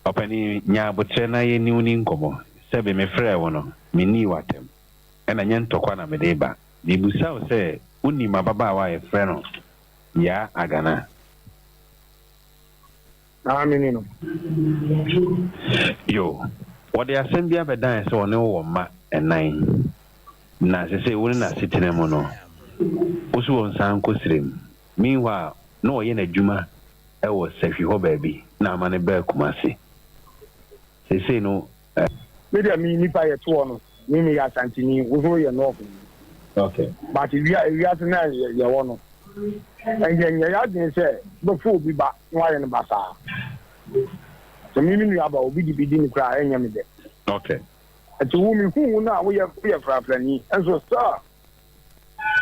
ɔpani nya abotrɛ na yɛne wo ni nkɔmmɔ sɛ be mefrɛ wo no menni watam ɛna nyɛ ntɔkwa na mede ba mebusa wo sɛ wonim ababaawa a yɛfrɛ no yaa agana mini no yo wɔde asɛm bi abɛdan sɛ ɔne wo wɔ mma ɛnan na sɛ sɛ wo ne na setena mu no wo so wɔ nsa nkɔsirɛ mu meanwhile na ɔyɛ n'adwuma ɛwɔ sahwi hɔ baabi na ama ne bɛɛ kumase sɛsei no media me nipa yɛ toɔ no me yɛ asantini wo so yɛ north okay but wiase na yɛwɔ no ɛnyɛ yɛadwene sɛ bɛfo obi ba na wayɛ no basaa sɛ mimi nuaba obi de bidi ne koraa ɛnyɛ me dɛ okay ɛti wo mehu no a woyɛ frafrani ɛnso sɛ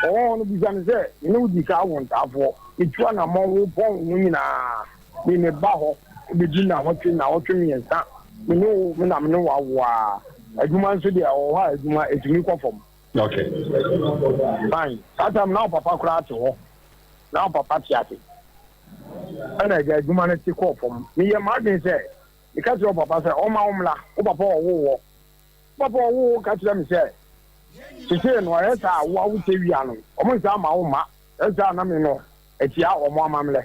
ɔwɔ no bisa ne sɛ ne wodi ka awo ntaafoɔ ɛtua na ma wo pɔn no nyinaa me ne ba hɔ bɛdi na wɔtwe mmiɛnsa mene wawo a adwuma nso deɛ ɔwɔ hɔ a adwuma ɛtumi kɔ fam okay fine saa time na wo papa koraa te hɔ na wo papa te ase ɛna agya adwuma no te kɔɔ fam meyɛ m'adwene sɛ meka kyerɛ wo papa sɛ ɔma wo mmla wo papa ɔwowɔ papa ɔwowɔ ka kyerɛ me sɛ sesee no ɔyɛ saa wo a wotɛ wia no ɔmo nsaa ma wo ma ɛsaa na me no atia ɔmo amammerɛ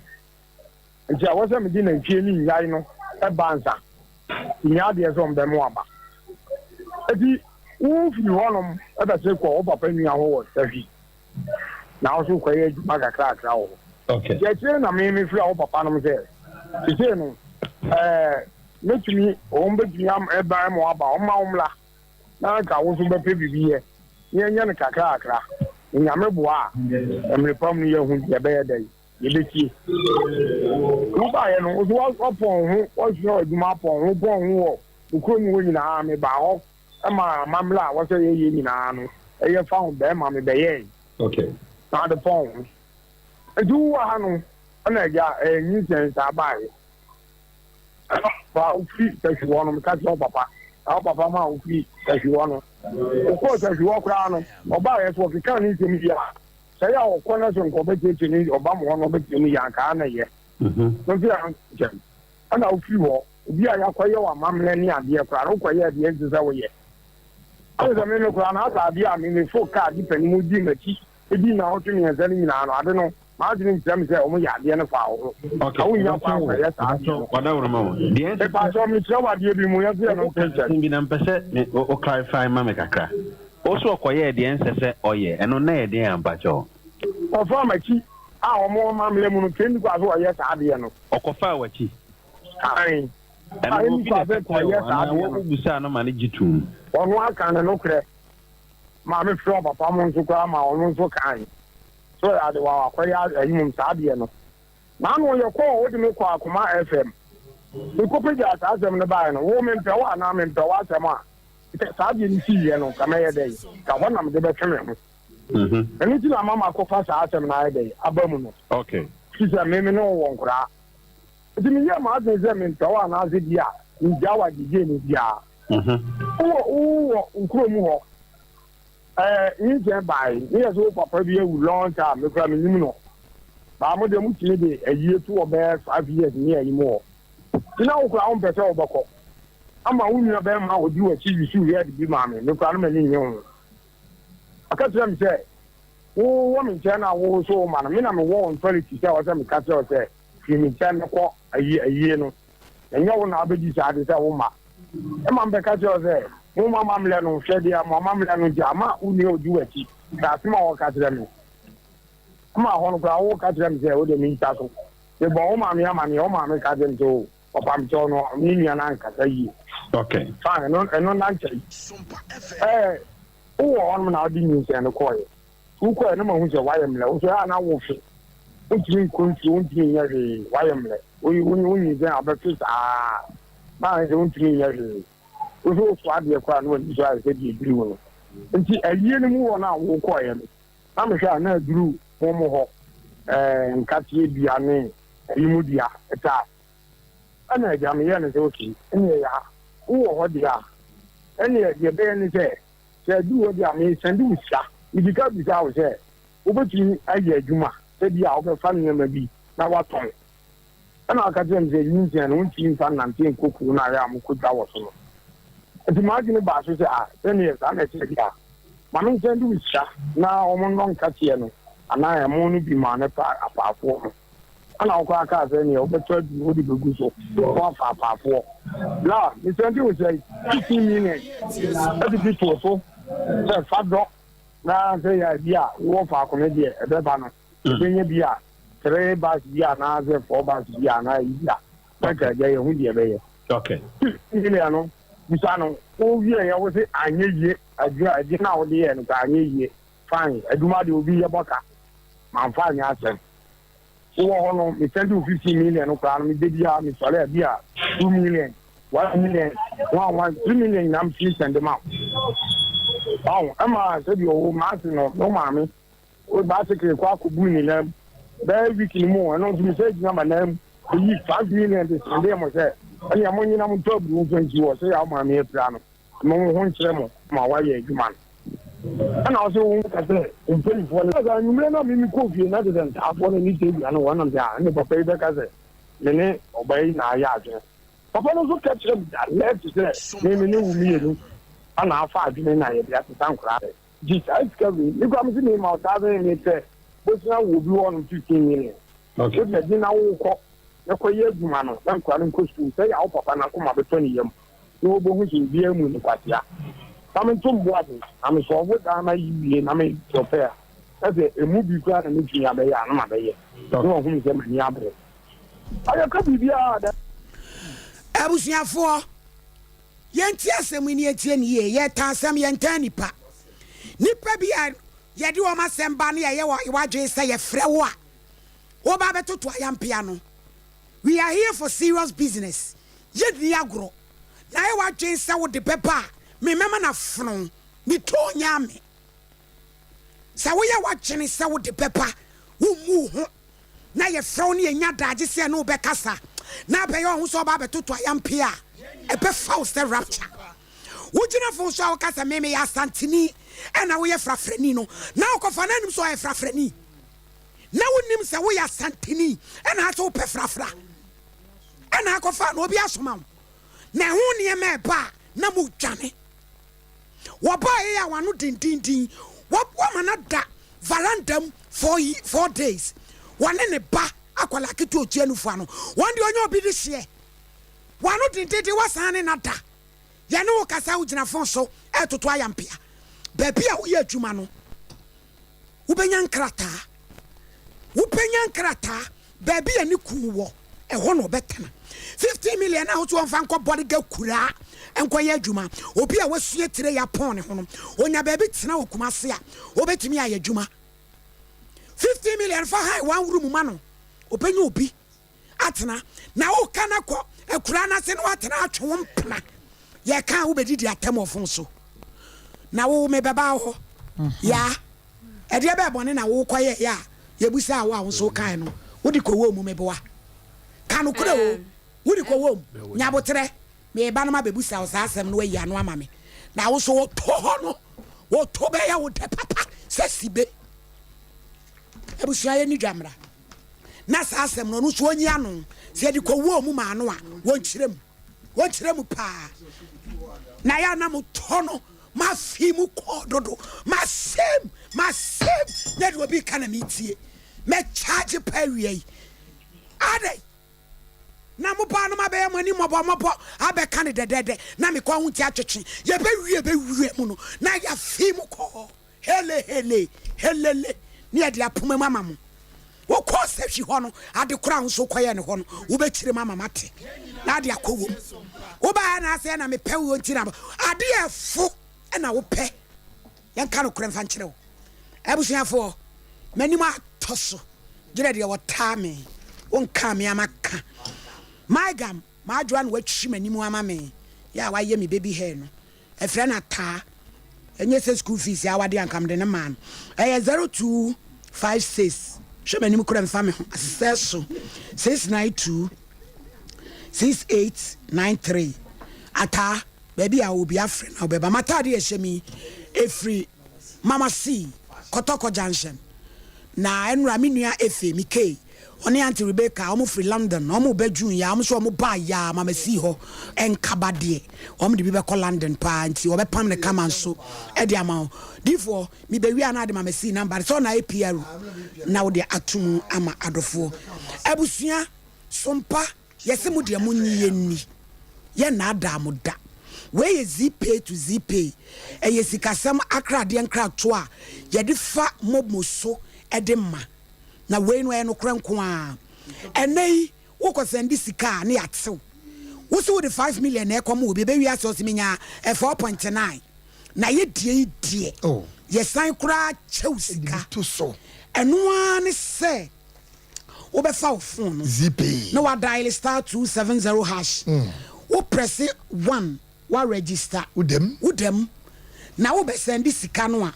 nti a wɔ sɛ mede nantwie ne nnyae no ɛba nsa nya adeɛ sɛ ɔmbɛmo aba ɛti wofiri hɔnom ɛbɛse kɔ wo papa nua ho wɔ sahwi na wo so kɔyɛ adwuma kakrakra wɔ hɔ yɛkyerɛ na mefiri a wo papa nom sɛ sesee no mɛtumi ɔm bɛtumi ɛba ma aba ɔma wo mmla na nka wo so bɛpɛ biribiɛ yɛnyɛ no kakrakra nyame boa a mmerepam no yɛhu yɛbɛyɛ dɛ yɛbɛtie wobaeɛ no wo so wapɔn ho wasua adwuma apɔn ho pɔn ho wɔ okurom hɔ nyinaa mebaa hɔ ma mamla a wɔsɛ yɛyɛ nyinaa no ɛyɛ fa ho bɛɛma mebɛyɛe na ade pɔn ho nti wowɔ ha no ɛna agya nyinsɛn saa baeɛ fa wofiri sahwi hɔ no meka kyerɛ wo papa na wo papa ma wofiri sahwi hɔ no wokɔɔ sahwi hɔ koraa no ɔbaeɛ so ɔkeka ne nsɛm bi a sɛ yɛ a wɔkɔ no so nka ɔbɛtiatie ne ɔba mo hɔ no ɔbɛtie mu yɛ ankaa na yɛ no mfi a nkyɛm ɛna wofiri hɔ obi a yɛakɔyɛ wɔ amammerɛ ne adeɛ koraa na wokɔyɛ adeɛ nti sɛ woyɛ ɛne sɛ meme koraa na asa adeɛ a memefo kaa de panim di m'akyi ɛdi na wotwe mmiɛnsa no nyinaa no ade no maadwene nkyerɛ me sɛ ɔmo yɛ adeɛ no faa wo ho na wonya kwa akɔyɛ saa adeɛ no ɛpaasɛ mekyerɛ wo adeɛ bi mu yɛsɛ no bi na mpɛ sɛ wo clarify ma me kakra wo so ɔkɔyɛ deɛ nsɛ sɛ ɔyɛ ɛno na yɛ deɛ ampakyɛ ɔfa m'akyi a ɔmo mammerɛ mu no kɛndi kwa so ɔyɛ saa adeɛ no ɔkɔfaa w'akyi wobusaa no ma ne gye tom ɔno aka ne nokorɛ ma mefrɛ ɔpapa mo nso koraa ma ɔno nso kae so ade wakɔyɛ ayimom saa adeɛ no na ano yɛkɔɔ wode me kɔ akoma fm mekɔpɛgya saa asɛm no baeɛ no wo mempɛ wo anaa mempɛ wo asɛm a saa adeɛ no siiɛ no ka mɛyɛ dɛ ka hɔ nam de bɛtwe me ho ɛno nti na mama akɔfa saa asɛm no ayɛ dɛ aba mu no fi sɛ meme ne wowɔ nkoraa nti meyɛ ma adwene sɛ mempɛ wo anaasɛ bi a megya wo agyegye no biaa wowɔ nkurom hɔ nkyɛn bae ne yɛ sɛ wo papa bi awu long time mekora menim no baa mo de mutumi de ayie to wɔ bɛyɛ 5 years ne ayi mu hɔ nti na wo kora wompɛ sɛ wobɛkɔ ama wo nua bɛrima a ɔdi w'akyi yusu yɛ de bi maa me mekora no m'ani nye ho aka kyerɛ me sɛ wowɔ me nkyɛn no a wo so wo ma no me na mewɔ authority sɛ wɔ sɛ meka kyerɛ wo sɛ firi me nkyɛn no kɔ ayie no ɛnyɛ wo na wobɛdi saa de sɛ wo ma ɛma mbɛka kyerɛ wo sɛ mo mama mlɛ no hwɛ deɛ mo mama mlɛ no gya ama wo nua ɔdi w'akyi saa asɛm a wɔka kyerɛ me ama hɔ no koraa woka kyerɛ me sɛ wode me nta so mebɔ wo maame amaneɛ wo maame ka kyerɛ me sɛ o ɔpamkyɛw no me nua no ankasa yie fine ɛno na nkyɛe wowɔ hɔ nom na wode nyinsɛn no kɔɔyɛ wokɔɛ no mahu sɛ woayɛ mmerɛ wo so ɛa na wofe wontumi nkɔ nsuo wontumi nyɛ hwee woayɛ mmerɛ wonyinsɛn a wobɛfe saa maa sɛ wontumi nyɛ hwee wo so woso adeɛ koraa na wani so ayɛ sɛ deɛ duru wo no nti ayie no mu wɔ no a wokɔɔyɛ no na mehwɛ a na aduru mo mo hɔ nkateɛ dua ne ayimu dua ɛtaa ɛna agya meyɛ no sɛ oke ɛne ɛyɛ a wowɔ hɔ deɛ a ɛne deɛ bɛyɛ ne sɛ sɛ adu hɔ deɛ a mesɛnde wo sika medika bisa wo sɛ wobɛtumi ayɛ adwuma said ya over family maybe now what time and I can say you and one team and team cook when I am could that was so and imagine about say 10 years and I said yeah Mammy can do it now I'm on Katiano and I am only be man apart for and I'll crack as any of the third would be good so for now the 20 was like 15 million every people so fat drop now say yeah one for comedy a better bring beer 3 bars beer now 4 bars beer now yeah okay yeah who the okay no bisano o wie I was say anye ye now the and anye ye fine aduma de obi ye boka man fine asem wo no me send you 15 million no plan me dey bia me sole bia 2 million 1 million 3 million am please send them out oh ama say you ma no mama o ba se ke kwa ku bu ni na ba week ni mo no me say number na yi 5 million de send them say ani amonyi na mo to bu 20 wo say ya ma me plan no ho nkyere mo ma wa ye adwuma and also I say in 24 na you may not be coffee na de ta for ni te bi ana one of ya ni papa e be ka say me obey na ya adwene papa no so catch them that left say me wu mi elu ana afa adwene na ye bia ta nkra ji sai discovery ni kwa me ma ta be ni te bo sina wo bi won 15 million okay me di na wo ko e ko ye adwuma no na nkra no ko school say ya papa na ko ma be to ni yam no bo hu ji bi emu ni kwatia I'm too boarding. I'm so good. I'm a year. I'm a prepare. That's a movie plan and it's a bay. I'm a bay. No, who's a man. I could be the Abusia for Yantias, we near 10 years, yet Tansam Yantani pa. Nipper be yet you are my Sambani. I say a frewa. Oh, Baba to Twayam piano. We are here for serious business. Yet the agro. Now I want Jane with the pepper. Me mama na fron me to nyame sa wo ya watching sa wo de pepa wo mu ho na ye fron ne nya daage se no be kasa na be yo ho so ba betoto ayampe a e be faust rapture wo gina fo so kasa me ya santini e na wo ye frafrani no na ko fa nanim so ye frafrani na wo nim se wo ya santini e na to pe frafra e na ko fa no obi asoma na ho ne me ba na mu dwane waba ya wanu din wama na da varandam 4 days wane ne ba akwala ketu otianu fa no wan de onye obi de hye wanu din wasane na da ye ne wo kasa wo gina fon so etoto ayampia ba bia wo ye adwuma no wo benya nkrata ba bia ne kuwo e ho no betena 50 million na wo to on nko body ga kura enko ye adwuma obi a wasue tire ya pon ne ho no onya ba bi tena okuma se a obetimi aye adwuma 50 million for high one room ma no obenya obi atena na wo kana ko ekura na se no atena atwe mpna ye kan wo bedidi atem ofon so na wo me beba ho ya e de be bone na wo koye ya ye busa wo a wo so kan no wo di ko wo mu me bewa kanu kure wo wo di ko wo nyabotre me ba no ma bebusa wo sa asem no ayi anu ama me na wo so wo to ho no wo to be ya wo de papa se sibe ebusa ye ni dwamra na sa asem no no so onyi anu se di ko wo mu ma anu a wo nkyerem pa na ya na mo to no ma fi mu ko dodo ma sem ne do bi kana mi tie me charge pa wie ade na mo pa no ma be mani mo abe kan de na me ko hu ti atwetwe ye be wie mu no na ya fi mu ko hele ni ade apoma mama mo wo ko se hwi ho no ade kora ho so koye ne ho no wo be kire mama mate na ade akowo wo ba na ase na me pe wo ntira ade efo na wo pe yan kan no kora mfa nkire wo abusuafo mani ma toso gire de wo tame won ka me amaka my gam ma adwan watwi mani mu ama me ya wa ye me baby hair no e frɛ na ta enye se school fees ya wade ankam de ne man 0256 hwe mani mu kora mfa me ho asese so 692 6893 ata baby a obi afre na obeba mata de ehye mi efri mama C Kotoko Junction na enura me nua efe mike oni Auntie Rebecca omo free London omo be June ya omo so omo ba ya mama si ho enkaba de omo de bi be call London pa nti obe pam ne kama nso e de ama difo mi be wi ana de mama si number so na APR na wo de atum ama adofo abusua sompa yese mu de mu nyi ni ye na ada mu da we ye zipay to zipay e ye sikasam akrade nkra to a ye de fa momoso e de ma na we no e no kranko a enei wo ko send sika na yatew wo so the 5 million e kom wo be wi aso siminya 4.9 na ye die oh ye san kura chew sika to so eno an se wo be fa phone zipay no wa dial *270 hash wo press 1 wa register udem na wo be send sika no a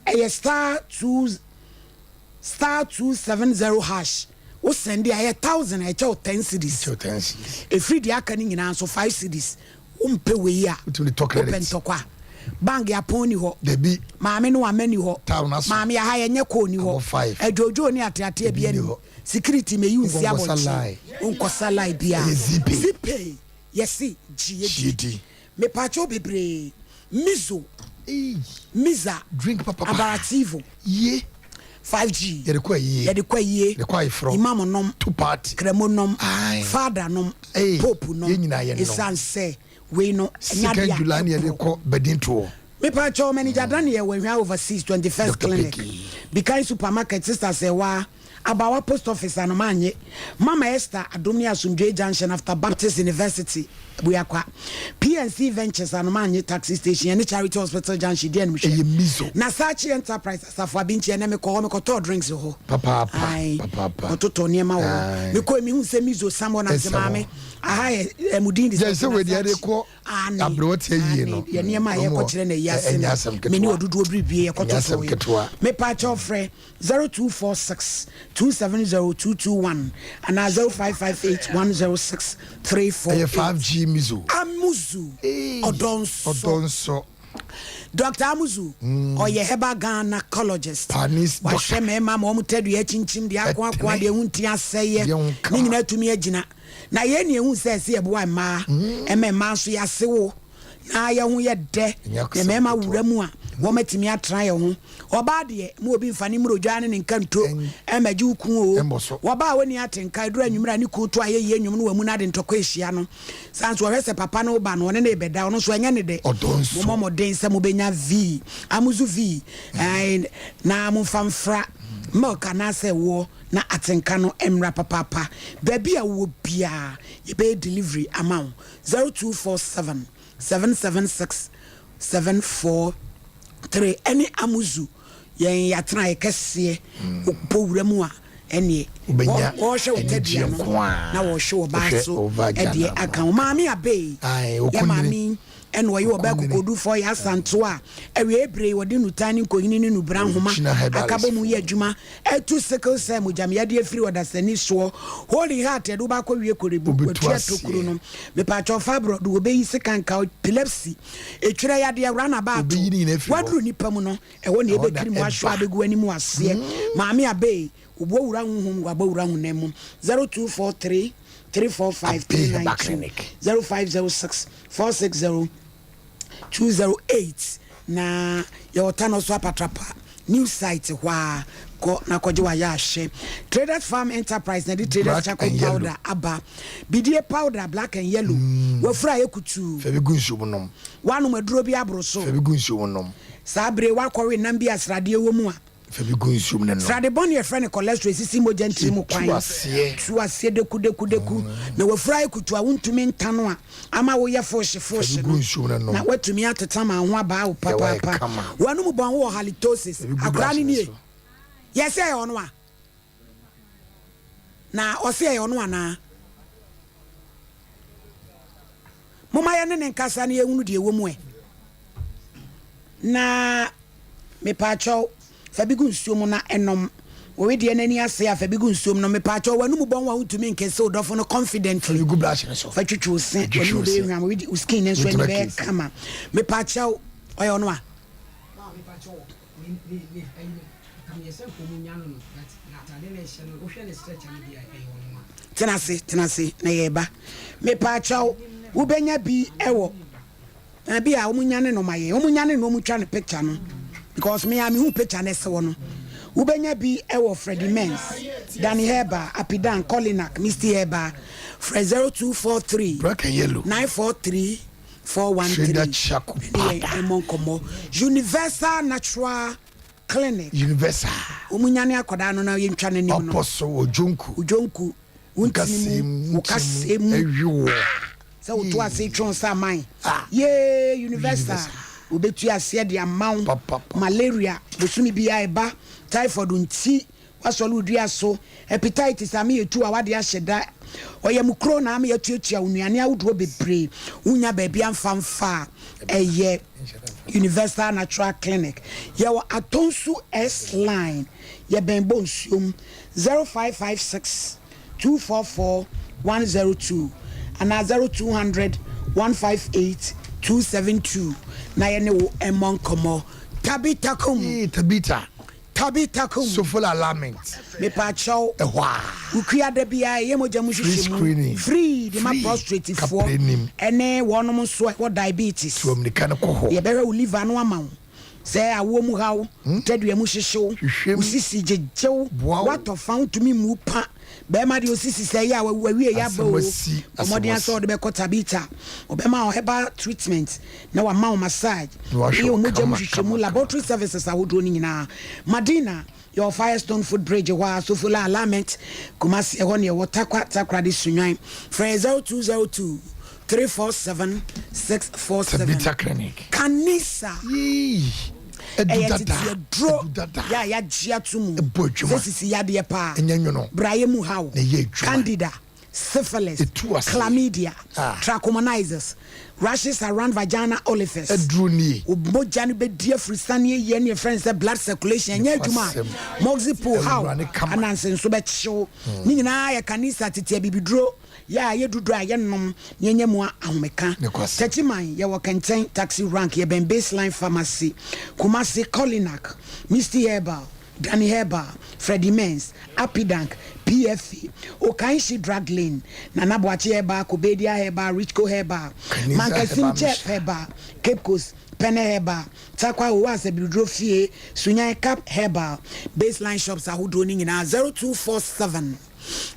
e *270 hash wo send ya 1000 e che 10 cedis e free dia aka ni nyina so 5 cedis wo mpe we ya open tokwa bank ya poni ho debi maame no amani ho maame ya ha ye nye ko ni ho ejojo ni ateate bia ni security me use ya bo unko salai bia zipay yesi gd me pacho bebre miza drink papa abarativo ye 5G yede kwa ye imam nom two party kremo nom father nom pope nom esanse we no second July yede ko bedinto me pacho manager Daniel we overseas 21st clinic because supermarket sister say wa abawa post office anomanye mama Esther Adomni Asumdwe Junction after Baptist University Buyakwa PNC Ventures anomanye taxi station and Charity Hospital Junction dey mizo na Sachi Enterprise Safwa Binchi na me ko to drinks ho papa ototo niema ho me ko mi hu se mizo sambo na se mame aha emudin di se we dey ko abro tie yie no ye niema ye ko kire na yase me ni odudu obribie ye ko to me pa cho frɛ 0246 270221 and 0558106348 5G mizo amuzu odonso Dr. Amuzu oye heba gynecologist wahwe mema ma omutadu ya chinchim de akwa de hunti aseye ni nyina tumi agina na ye ne hu se eboa ma emema so ya sewo na ya hu ye de na mema wuramu a wo matimi atra ye ho oba de mu obi mfani mrodwane ne nkanto emaji ukun o woba woni atenka dura nwumra ni kuto aye ye nwum no wamu na de ntokwa ehia no sanso hwese papa no ba no ne na ebeda no so anya ne de momo den se mo benya v amuzu v na mo famfra mo kana se wo na atenka no emra papa baby a wo bia ye be delivery amount 0247 776 743 any amuzu yen yatra ekese opowura mu a ene wo hwe wotadua no na wo hwe wo ba so e de aka maami abe ya maami ene wo ye wo ba kokodu for ya santo a ewe ebre wo de nutani nkoyini ni nubra homa akaba mu ye adwuma etu sickle cell mujam ya de afiri odasani so holy heart edu ba ko wie korebu kwatua tokuro no me pa cho fabro do obeyi sikanka epilepsy etwere ya de run about wadru nipa mu no e wo na ebekiri mu ahwo abegu animu ase maami abe ubo wura huhum wabo wura hunemu 0243 345 0506 460 208 na yotano so apatrapa new site hwa ko na koje wa ya hye Traders Farm Enterprise na di Traders Charcoal powder aba bidie powder black and yellow we fra yekutu fe bi gunsu nom wanu maduro bi abroso fe bi gunsu nom sabre wa kɔre nam bi asrade wo mu a fe bi gunsu no srade bon ye friend cholesterol sisi mo gentri mu kwan tu asie deku na we fra yekutu a wuntumi ntano a ama wo ye fosh no na watumi ateta ma ho aba wo papa wanu mu bon wo halitosis akrani nie yes e ono a na ose e ono ana mama ya ne nkasa na ehunu de ewo mu e na me pacho fabigu nsuom na enom we de nani ase a fabigu nsuom no me pacho wanu mu bon wa utumi nkese odofo no confident fabigu brush no so fatwitwu se wanu be nwam we di skin nso ni be kama me pacho oyo no a tenase na yeba me pa chaw wo benya bi ewo na bi a omunya ne no maye omunya ne no mu twa ne picture no because me am who picture ne se wo no wo benya bi ewo Freddie Mens Danny Heba Apidan Colinak Misty Heba Fred 0243 black and yellow 943 413 Universal Natural Clinic Universal omunya ne akoda no na yentwa ne nim no apostle ojonku unkasem ewo so to ase tron sa man ye Universal obetu ase de amount malaria bosumi bia eba typhoid nti wasolu dua so hepatitis ame yetu awade ahyeda oyamukro na ame yetuatua unuane awudo bebre unya baabi amfamfa eye Universal Natural Clinic yawo atonsu S line ye benbo nsuom 0556 244 102 and 0200 158 272 na ye ne wo Emon Komo Tabita so full alignment me pa chow ehwa ukua da bia ye moja mu hwehwemu free de ma prostrate for ene wonom so wo diabetes so me kan ko ho ye bewe liver no ama se awo mu hawo tadua mu hyehyew usisi jejew what of found to me mu pa be ma de osisi se ya wawie ya ba o omodi aso de be Tabita obema o herbal treatment na wa ma massage ye omoja mu hwehwemu laboratory services awodo ni nyina Madina your Firestone Footbridge wa so full alignment Kumasi ehon ye watakwa de sunwan for 0202 347 647 Tabita Clinic Kanisa edudada ya jia tumu sisi ya de pa braye mu hawo Candida syphilis chlamydia trichomonizes rashes around vagina orifice edruni oboja no be die frisane ye ne friends blood circulation nya adwuma moxipo how ananse so be chew ni nyina ya kanisa tete bibidro ya ye dudu aye nom nyenye mu ahomeka tachiman ye wakenten taxi rank ye ben baseline pharmacy Kumasi Colinak Misty Herbal Danny Heba Freddie Mens Apidank PFE Okanshi Drug Lane Nana Boachi Heba Kobedia Heba Richco Heba Mankasim Chef Heba Cape Coast Pene Heba Takwa Uwase Bidrofie Sunyai Cap Heba Baseline Shops Ahudroning in 0247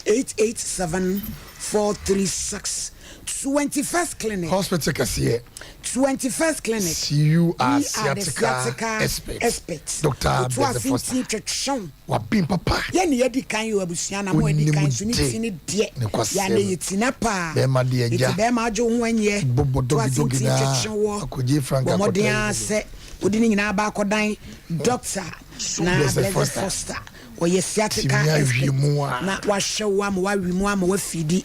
887 436 21st Clinic Hospital Kasiye 21st Clinic you are sciatica expert Dr. Foster wabim papa ye ne yedi kan yo abusua na mo yedi kan so ni tini de ya ne yetina pa be ma de eja be ma jo ho anye bobodogidogi na akoje franka ko modern se odi ni nyina ba akodan doctor na Blessed Foster oye sciatica expert na wa hwewa ma wa wimu ama wa fidi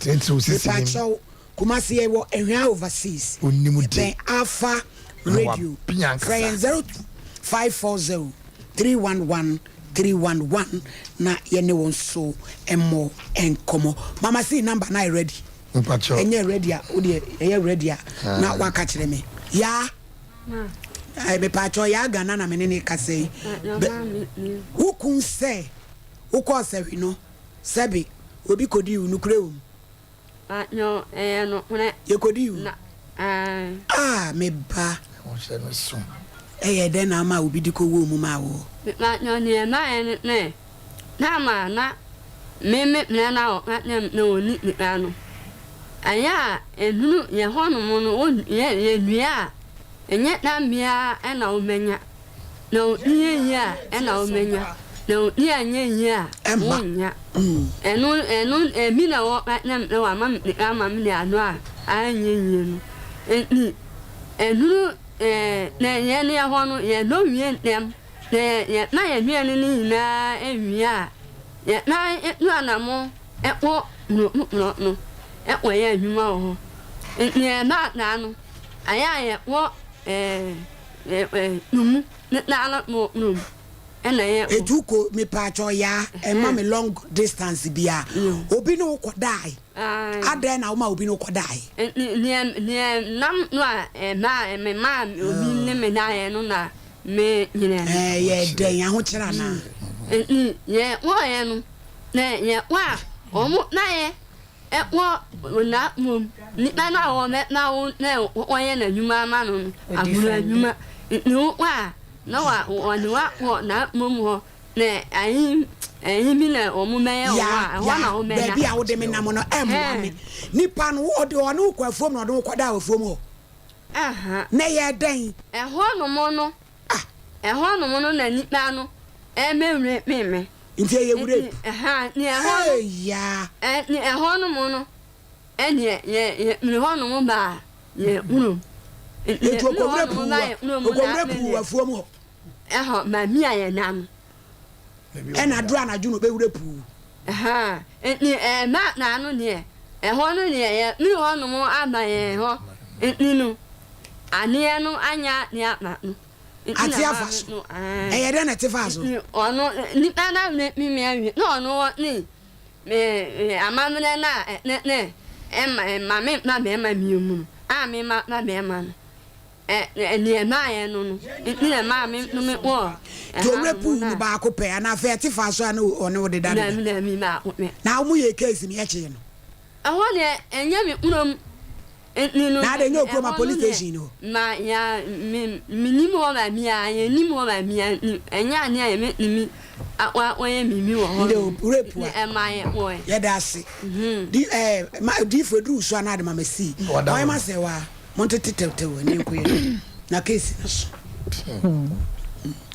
pa chow Kumasi ye wo ehwa overseas ben Alpha Radio 0540 311 311 na yene won so Emon Nkomo mama see number na ready enye ready a odi eye ready a na waka kire me ya ai be pacho ya gana na menene kasei wukun se ukọ se wi no sebi obi kodi unu kurewum no no ye kodi unu me ba won se no so den na ma obi diko wo mu ma wo no ne na ne na ma na me na o na oni ni no anya enunu ye hono mu no ye nua enye na mia na o menya no ye ya na o menya no ni anya onya enu emi na wo na wa ma ni anu a anya no enu na ye ni ho no ye no wie nem ye na ye wie ni na ewia ye na nu anamo epo no epo ye adwuma ho ye na no aya ye wo numu na mo num etuko me pacho ya ma me long distance bia obi no kodai adre na ma obi no kodai ni nam no ma me ma obi ne me na ye no na me nyina ye den ya ho kira na ye wa ye no na ye wa omo na ye wo na mum ni na wo me na wo na wo ye na nyuma ma no amuna nyuma ni wa na wa ni wa na mum ho na ayi mi na omo me wa na wo me na baby a wo de me na mo no me nipa no wo de ono kwa fuom no do kwada afuom ho aha na ye den ho no mo no ho no mo no na nipa no memre me nti ye wure aha ni ho ya ni ho no mo no ye mi ho no mo ba ye unu etu okomre pu afuom ho ma mi aye nam na dura na juno be wure pu aha ni ma na no ni ho no ni ye mi ho no mo amaye ho ni no ane no anya ni ama no ati afaso de na tifaso ono ni na mi awi no no ni me amamne na ne ma mi mu mi ma me ma ni ma ye no no ni ma mi no me wo to repu no ba ko pe na fe tifaso na ono de da na mi ma na mu ye case ni e che no aho ne enya mi unom na de nyo ko ma police station no ma ya mi mo ma mi ya ni mo ma mi enya ni ya mi wa ye mi wo ho de repu e ma ye wo ye da se di ma di fedu so na de ma mesi why ma se wa mo tete ni ko ye na case no so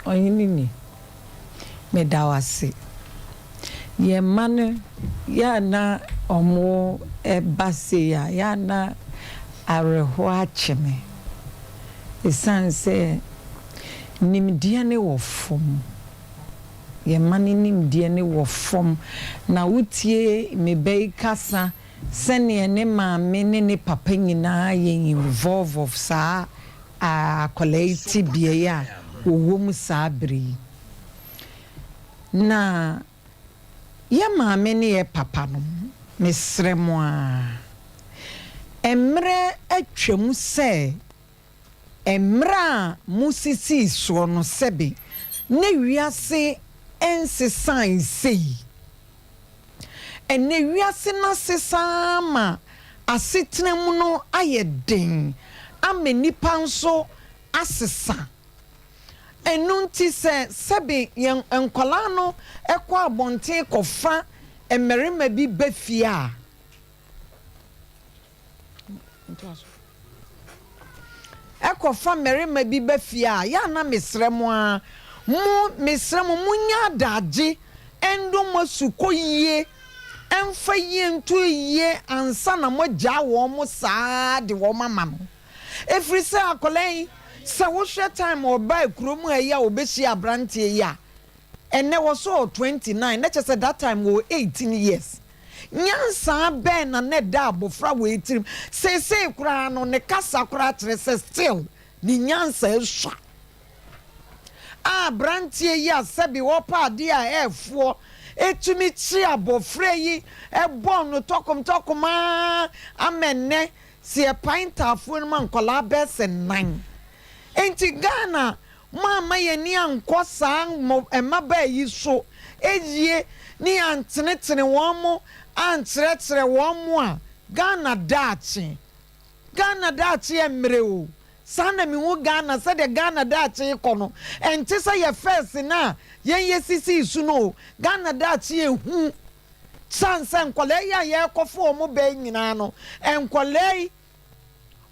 oyini ni me da wase ye man ya na omo base ya na areho acheme esanse nimdia ne wo fom ye mani nimdia ne wo fom na wutie mebei kasa sene ne maame ne papa nyina ye involve of sa a collective bia ya wo mu sabri na ye maame ne ye papa no mesremo a emre atwam se emra musisi so no sebe ne wiase ensesan sei ene wiase na sesama asetenam no ayeden amenipa nso asesa enunti se sebe yen enkola no ekwa abonte kofa emerema bi befia ekofa merema bi befia ya na mesremo a mesremo munya daje endo masuko yie emfa yie nto yie ansa na mogya wo mo saa de wo mama no efri se akolen se wo hwe time oba kuromu aya obeshi abrante ya ene wo so 29 na chese that time wo 18 years nyansa ben na ne da abofra wo etirim se kura no ne kasa kura trese still ni nyansa eswa abrante ya sebi wo pa de a efo etumi chi abofra yi ebon no tokom amenne se paintafo no man kola bese 9 enti Ghana mama ye ni anko sang emaba yi so ejie ni antenetene womo antretre womo a Ghana dachi emre o sana mi wo Ghana se de Ghana dachi ikono enti se ye first na ye sisi su no Ghana dachi ehu sanse nkwale ya ye kofo mo be nyina no enkwale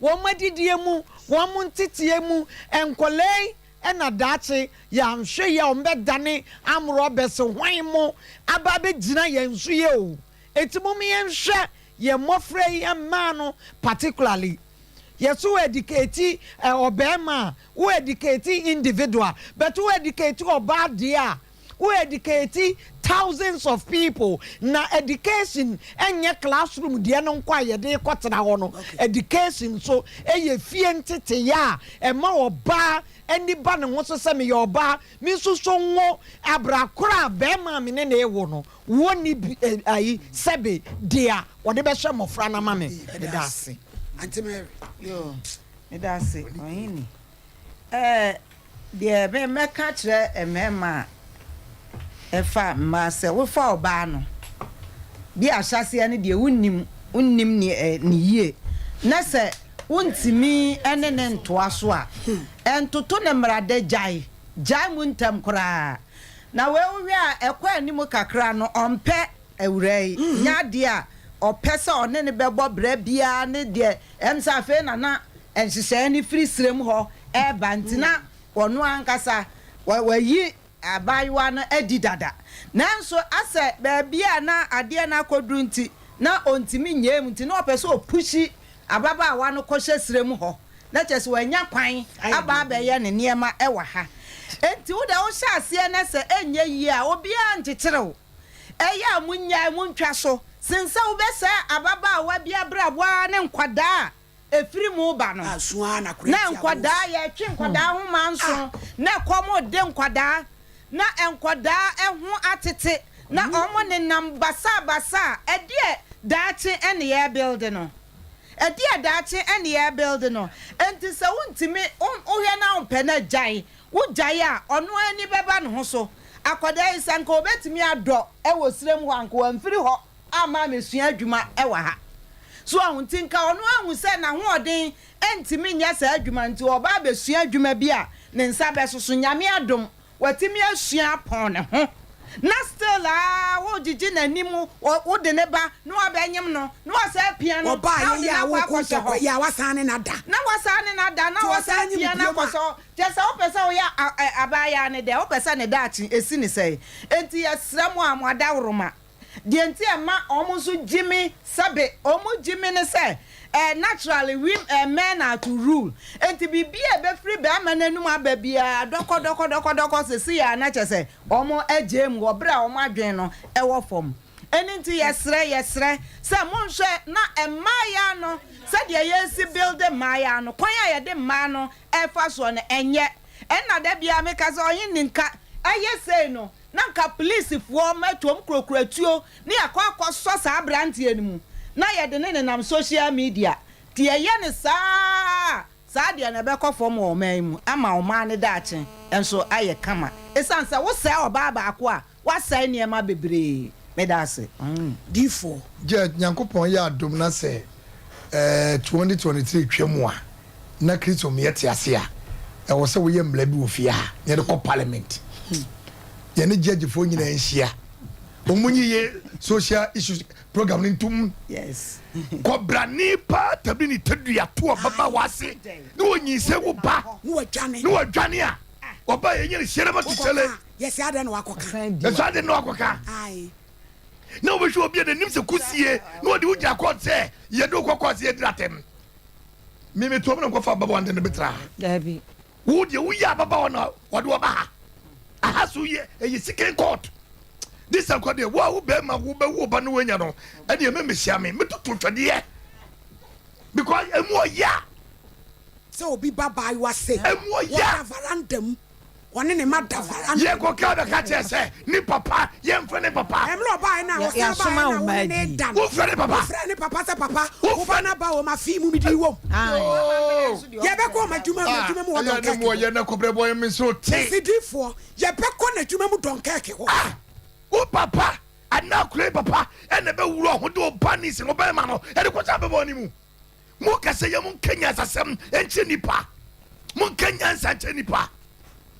wo madidie mu wo mu ntitie mu enkwale ena dachi ya nhwe ya ombe dane amro bese hwan mo aba be gina ye nsu ye o etimo mi ye nhwe ye mofre ye ma no particularly yesu educate obema wo educate individual but wo educate obadia wo educate thousands of people na education enye classroom de no nkwa ye de kwotena ho no education so eye fie ntete ya ema oba eni ba ne ho so se me ye oba mi so so ngo abrakora be ma me ne ewo no wo ni ayi sebe dia wo de be hwe mofra na ma me de dase Auntie Mary yo me dase oyini de be meka kire emema ɛfa mma sɛ wofa ɔbaa no bi ahyɛseɛ no deɛ wonnim ne yie na sɛ wontimi ɛne ne ntoa so a ɛntoto ne mmerada gyae mu ntam koraa na wewowie a ɛkɔ anim kakra no ɔmpɛ awura yi nyadeɛ a ɔpɛ sɛ ɔne ne bɛbɔ brɛ biara ne deɛ ɛm sɛ afei nana nhyehyɛe ne firi sirem hɔ ɛba nti na ɔno ankasa wayi abayewa no adi dada nanso asɛ baabi a na adeɛ no akɔduru nti na ɔntimi nyɛ mu nti na ɔpɛ sɛ ɔpushi ababaawa no kɔhyɛ sirem hɔ na kyerɛ sɛ wanya kwan aba abɛyɛ ne nneɛma ɛwɔ ha enti wo da wo hyɛ aseɛ na sɛ ɛnyɛ yie a obiara nkyekyerew ɛyɛ a munyaa muntwa so sinsa wo bɛsɛ ababaawa bi abrabɔa ne nkwadaa efiri mu ba no na nkwadaa yɛtwe nkwadaa ho manso na kɔm de nkwadaa na nkwadaa ɛho atete na ɔmo ne nam basa ɛdeɛ daakye ɛne yɛ build no ɛdeɛ daakye ɛne yɛ build no enti sɛ wontimi wohwɛ na wompɛ na gyae wogyae a ɔno ani bɛba ne ho so akwadaa yi sɛ nka obɛtumi adɔ ɛwɔ sirem hɔ anka wamfiri hɔ ama mesua adwuma ɛwɔ ha so ahunti nka ɔno ahu sɛ na hoɔden ɛntimi nyɛ sɛ adwuma nti ɔba abɛsua adwuma bi a ne nsa bɛsoso nyame adom watimi asua pɔn ne ho na still wo gigi n'anim wo de ne ba no abɛnyem no no ɔsɛ pia no ɔba yɛ a wo kɔ ya wasane na da na wasane na da na wɔsɛ pia na kɔsɔ jɛsɛ wopɛ sɛ woyɛ abaya ne dɛ wopɛ sɛ ne daakye esi ne sɛ enti yɛsrɛ mu a mo adaworoma deɛ nti ɛma ɔmo nso gyimi sɛbe ɔmo gyimi ne sɛ naturally men are to rule enti bibi ebefiri be amanenum aba bia dɔkɔ sesi ya na kyese ɔmo agem wɔ bra ɔmo adwen no ɛwɔ fam eni nti yɛsrɛ sɛ monhwɛ na ɛmaaya no sɛ deɛ yɛsi build maaya no kwan a yɛde ma no ɛfa so no ɛnyɛ ɛna da bia meka sɛ ɔyin ninka ayɛ sei no na nka police foɔ matom krokratuo ne akɔ so saa brantie no mu na yɛde ne nam social media ti ɛyɛ ne saa deɛ na bɛkɔ fam wɔ ɔman mu ama ɔman ne daakye nso ayɛ kama esan sɛ wo sɛ ɔbaa baako a wasɛe nneɛma bebree medase d4 je nyankopɔn yɛ adom na sɛ 2023 twam a na kristo meyɛ te ase a ɛwɔ sɛ woyɛ mmla bi wɔ fie a yɛde kɔ parliament yɛne gyagyefoɔ nyinaa nhyia omunyi ye social issues program nintum yes kobra nipa tabi ni tadua to baba wase no onyi se wo ba no adwane a oba ye nyere hyere ma titele yes ade no akoka yes ade no akoka ai na wo hwe obi de nim se kusie na odi ugya kɔ se ye do kokɔ se dratem mimi to me nkɔfa baba wande ne betra dabi wo de wo ya baba wona ɔde wo ba ha aha so ye e secret court this akɔde wo be ma wo be wo ba no wanya no ade me mehyia me metoto twɛdeɛ because emu ya so obi baba you say emu ya varandam one ne mada varandam ye ko ka be ka che se ni papa ye mfre ne papa em lo ba na wo say ba na wo ne dan wo fre ne papa fre ne papa se papa wo ba na ba wo ma fi mu mi di wo ye be ko ma dwuma mu wo don keke mo ye na ko bre boy me so ti sidifo ye be ko na dwuma mu don keke wo wo papa ana kure papa ene be wuro ho de obani se no be ma no e de ko sa be bo ni mu mo ka se ye mo kenya sasem enche nipa mo kenya nsanche nipa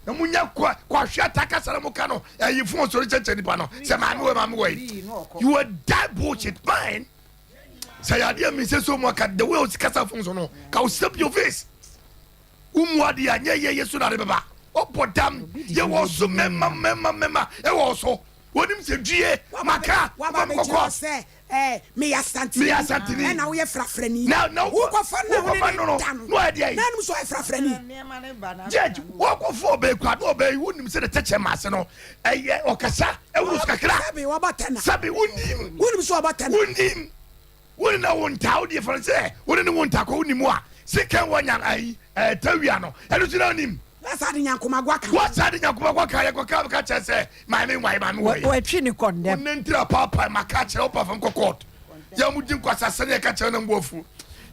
na mo nya kwa hwe ataka sara mo ka no e fun so cheche nipa no se ma me we you are that bullshit man say ya dia mi se so mo ka the way o sikasa fun so no ka o step your face umu ade anya ye yesu na rebeba o podam ye wo so mema e wo so wonim se due maka kokko se me ya santini na wo ye frafrani na wo ko fa na wo no ade ai na num so e frafrani judge wo ko fo be kwa do be wonim se de teche mase no eye okasa e wo skakra sabi wo batana sabi wonim so batana wonim na wonta wo de france wonim wonta ko wonim a second one yan ai tawia no e do na wonim Wasadi nyankuma gwaka. Wasadi nyankuma gwaka ya kwa ka chese. Mami wai. We twi ni condemn. Nentira papa makache opa fam court. Ya mujin kwa sasa ne ka che na mbofu.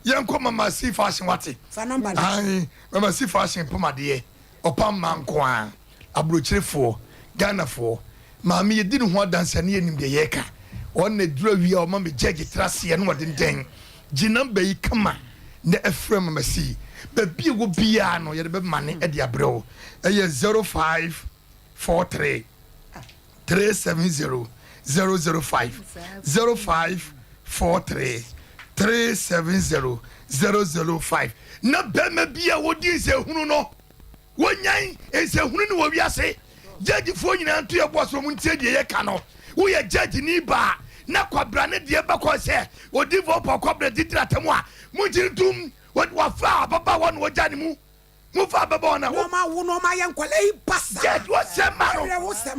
Ya nko mama si fashion wate. Fa number. Ai, mama si fashion pomade. Opa manko a. Abrochirefo, Ghana fo. maame ye di ne ho dansa ne enim de ye ka on na dura wi o ma me judge trase ye no odenden gina ba yi kama na efrem masi ba bi wo bia no ye de be mane e de abrɛw eye 0543 370 005 0543 370 005 na bema bia wodi se hunu no wonyan se hunu no wi ase judge fo nyina nto ye boso mu ntie de ye ka no wo ye judge ni ba na kwabra ne de ba ko se odi vo po kwabra didira temu a mu jiritum wa fa baba won wo jani mu fa baba na no ma wo no ma ye nkwale pasa judge wo se ma no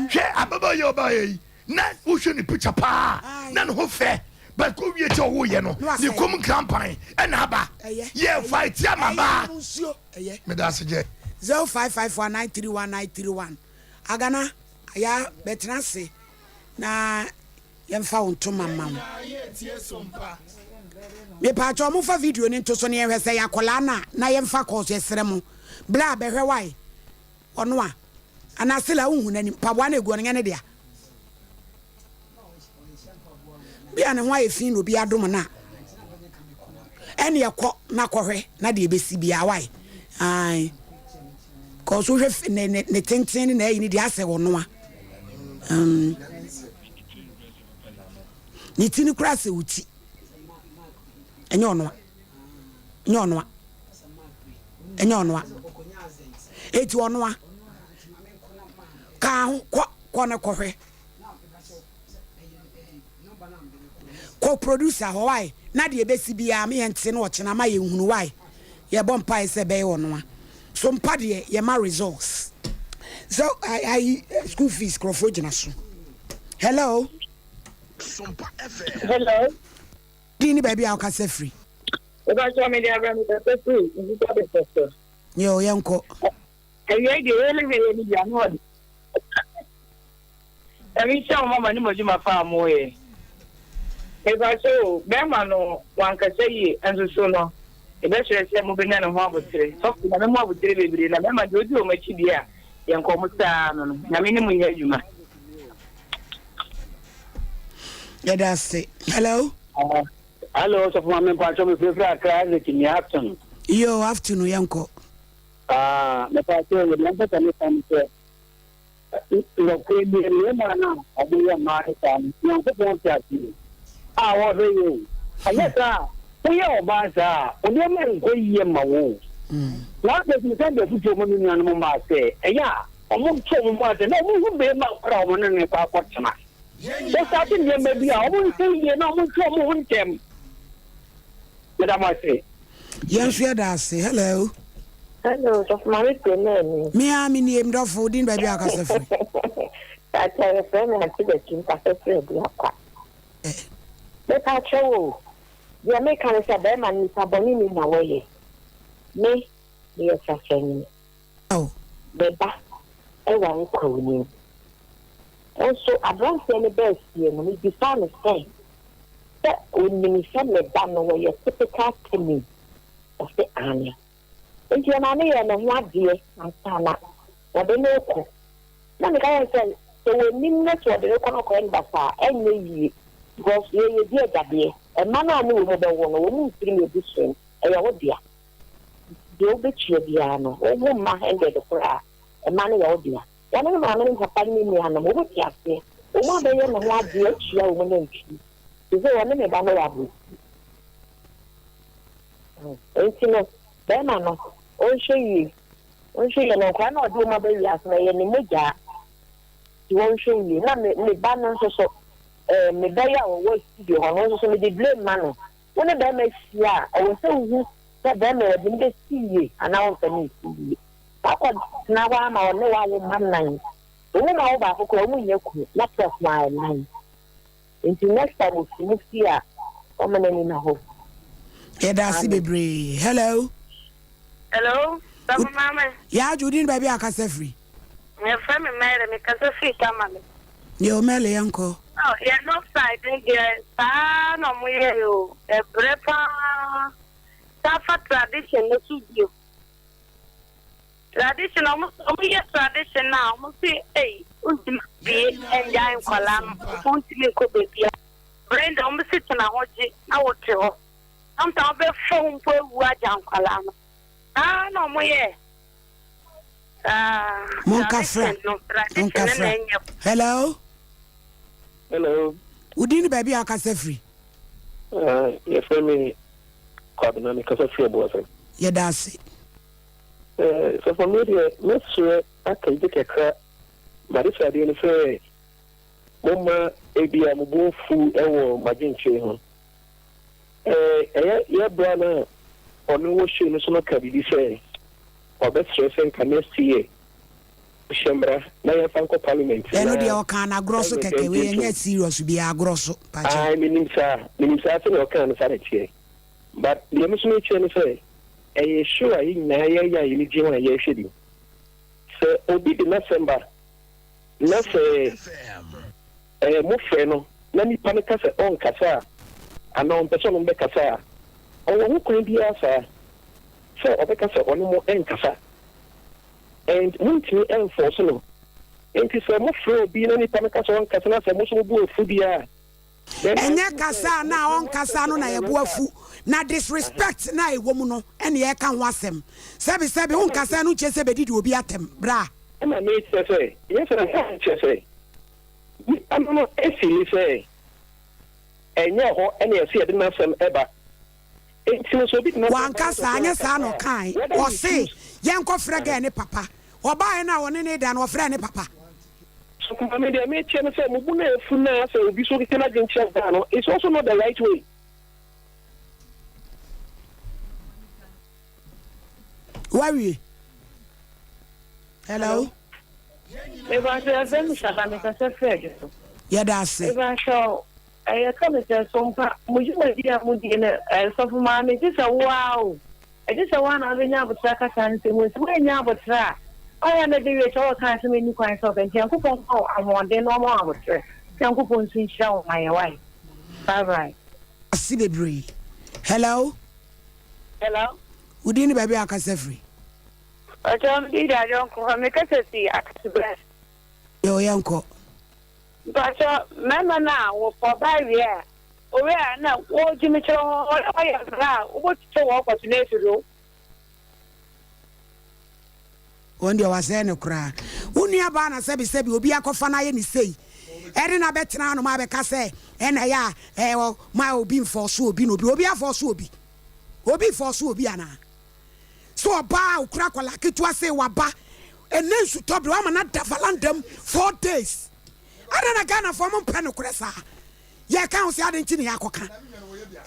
hwe ababa ye oba ye na wo hwe ni picture pa na no ho fe but ko wie che wo ye no ni kom campaign and aba ye fight ya mama me da se je 0554931931 agana aya betena se na yemfa wonto mama me pa cho mo fa video ni to so ne hwe se yakola na yemfa ko so esere mo bla be hwe wai ono a anasela unhu nani pabwa na egu ne dia bia ne ho ayefi no bia dom na ene yakọ na kọhwe na de besi bia wai ai ko so hwe ne tenten na yi de ase wono a ni tini kura se uti enye ono a eti ono a ka ko na kọhwe ko producer ho why na de besi bia me yente no ochena ma ye hunu why ye bompa ise be wono a so mpa de ye ma results so I school fees crofo gina so hello Sompa FM Hello dini baby how ka say free o ba so me dia bra me say free you got the sector yo yanko ayi de ele me ni dia no emi sha mama ni mo juma fa mo ye eba so bema no wankasa yi enso so no ebe shere se mo benya no ho abotire so na mo abotire bebire na bema de odi o machi bia ye nko muta no na me ni mo ye adwuma yeah that's it hello hello so for me pa so me fefra kra le kini afternoon yo afternoon yanko me pa so le nta ta me tam se lo ke bi le ma na abi ya ma ta ni nko ko ta ti wo be yo ayeta oye oba sa odi ma nko yiye ma wo na de ti kan de fujo mo ni anu mo ma se eya omo to mo ma se na mo hu be ma kra mo ne pa kwa tama so sa ti ye me bi a omo nko yiye na mo to mo hu ntem madam ase yen share that say hello so for me to me me am in him do for din baby akasa free ta tell friend na ti de kin ta free bi akwa me pa cho ya me kan say be man ni saboni ni na woye me ye sa feni be ba e wa nko ni also advance any best ye no me be fan say that when me say me ba no woye typical to me of the anya nti na ne ye no ho ade antana wo de no ko na me kan say so when ni net wo de ko no ko en ba fa enye yi because ye di agade e ma na mu wo be wo no wo mu tiri me busun e ya wo dia de o be chie dia no o mu ma ende de kura e ma na ya wo dia ya na ma na papa ni mi ana mo wo ti ase o ma be ye no ho ade chia wo na nti so wo ne me ba no ya bu enti no be ma no o hwe yi no kwa na o de ma be wi ase na ye ni meja ti wo hwe yi na me ba no so me baya wo studio hono so me dey blame man no ne be me sia o se hu se be me de me sie ana o se ni sie akọ na wa ma o ne wa wo man nan o ma wo ba ko mu nye ku na plus my nan until next time we see ya o me ni na ho yeah that's bebre hello Sama mama ya judin baby akasa free me fa me mere me kasa free kama me yo mele yanko oh yeah no side there sa no mo ye yo e brepa sa fa tradition no studio tradition almost ye tradition now mo say hey unti be enjoy kolam unti me ko baby Brenda on sit na hoji na wote ho amta be phone po wu aja kolam no mo ye Monkafra. Hello. Hello. Udini baby akase free. Your family cardinal because free boss. Yeah, that's it. So for me, let's sure I can take a crack. Marissa didn't say, Mama, Abia Mubu Fu, Ewo, Majin Che. Yeah, brother, or no washing is not Kabi say. Or best stressing can you see Shembra, Naya Fanco Parliament. I know the Okana Grosso Kakewe and yet serious to be a grosso. I mean, sir, or can sanity. But the emission say, a sure in Naya Yajima Yashidi. So, Obi the December, not say a Mufreno, Nani Panicasa on Casa, and on Person Becasa. Oh, who could be answer? So, Obekasa on more enkasa. And Munti enforce no. And it's a more being any Panicasa on Casana, a Muslim Fubia. And ya kasa na on Casano na yabuafu. Na disrespect na a woman and ye can was him. Sabi on Casano Chesebedi will be at him, bra. And I made say, yes, I can't say. I'm not a say. And your any I see a dinner some ever. One Casanya son or kind, or say, Yanko Frega and papa, or buy an hour in it and or friend papa. So, I mean, they made channel say, Mubuna, Funa, so be so can check down. It's also not the right way. Why? Hello? If I say, yeah, that's it. If I show. I come to Sompa, Mudia Mudina, and so for mammy, this a wow. I just a one of the Nabutaka and was way Nabatra. I am a day all kinds of many kinds of and Yankupon. Oh, I want the normal amateur. Yankupon swing show my wife. Bye bye. See the breed. Hello? Hello? Udini baby Akasefri. I don't make a see at the best. Yo, Yanko. But Mamma now, for 5 years. Oh, yeah, now, what Jimmy Cho, what to walk to do? When you was in a cry, Unia Bana said, will be a cofana any say. Edina Betrano Mabeca say, and my obin for so be no be for so be. Obi for so be ana. So a bow crack like it was say waba, and then to top Ramana Davalandum 4 days. I don't know Ghana for mon penocressa. Ya can't see Adentini Akoka.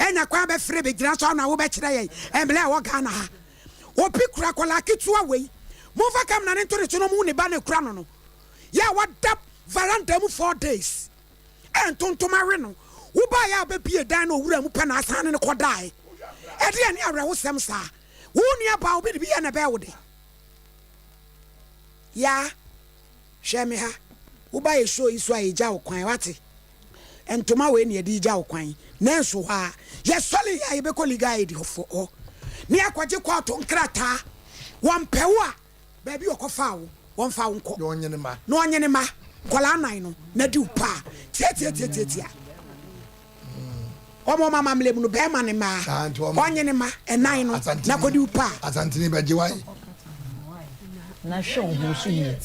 And a crab free big grass on our betray and Blair Wakana. O pick crack like it's away. Move a come into the Tunomuni Banner Crono. Ya what up Varandum 4 days. And Tonto Marino. Who buy a baby a dino room penasan and a quadai. At the end, I was some star. Who near Bow be an abode. Ya, Shemiha. Uba e show isu a eja okwan wate entoma we ne edi eja okwan na enso ha ye sole ya be koliga edi hofo o ne akwaje kwato nkrata wampewa ba bi okofa wo wonfa wo nko no onyene ma kola anan no na di upa tie omo mama mlem no be ma ne ma onyene ma enan no na kodi upa asantini be jiwai na show ho so yi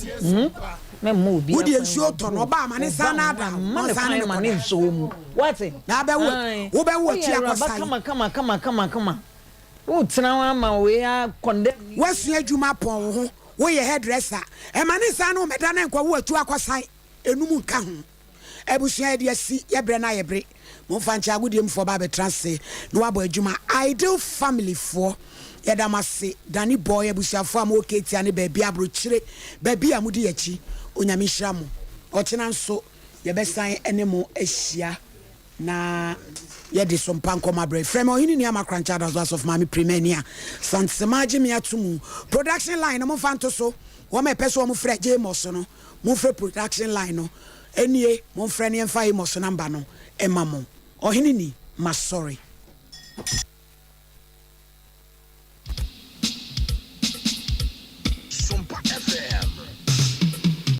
Would you show to no ba mane sana da man sana mane so mu what na be wo be wo tia kwasai come wo tena wa ma we a condemn wasu adwuma pon ho wo ye hairdresser e mane sana o meda na nkwa wo atu akwasai enum nka ho ebusua de asi ye bre na ye bre mo fancha agudiem fo ba be transe no abo adwuma ideal family for yedamase dani boy ebusuafo am oketi ane ba bia abrochire ba bia mudi yachi onyame hiramu otena nso ye besan ene mo ahia na ye de Sompa Nkomo bre frame ohini ni amakrancha das of mami premier sansemaje me atumu production line mo fanto so wo me peso mo frɛ James no mo frɛ production line no enie mo frɛ ne emfa Amos number no emamo ohini ni ma sorry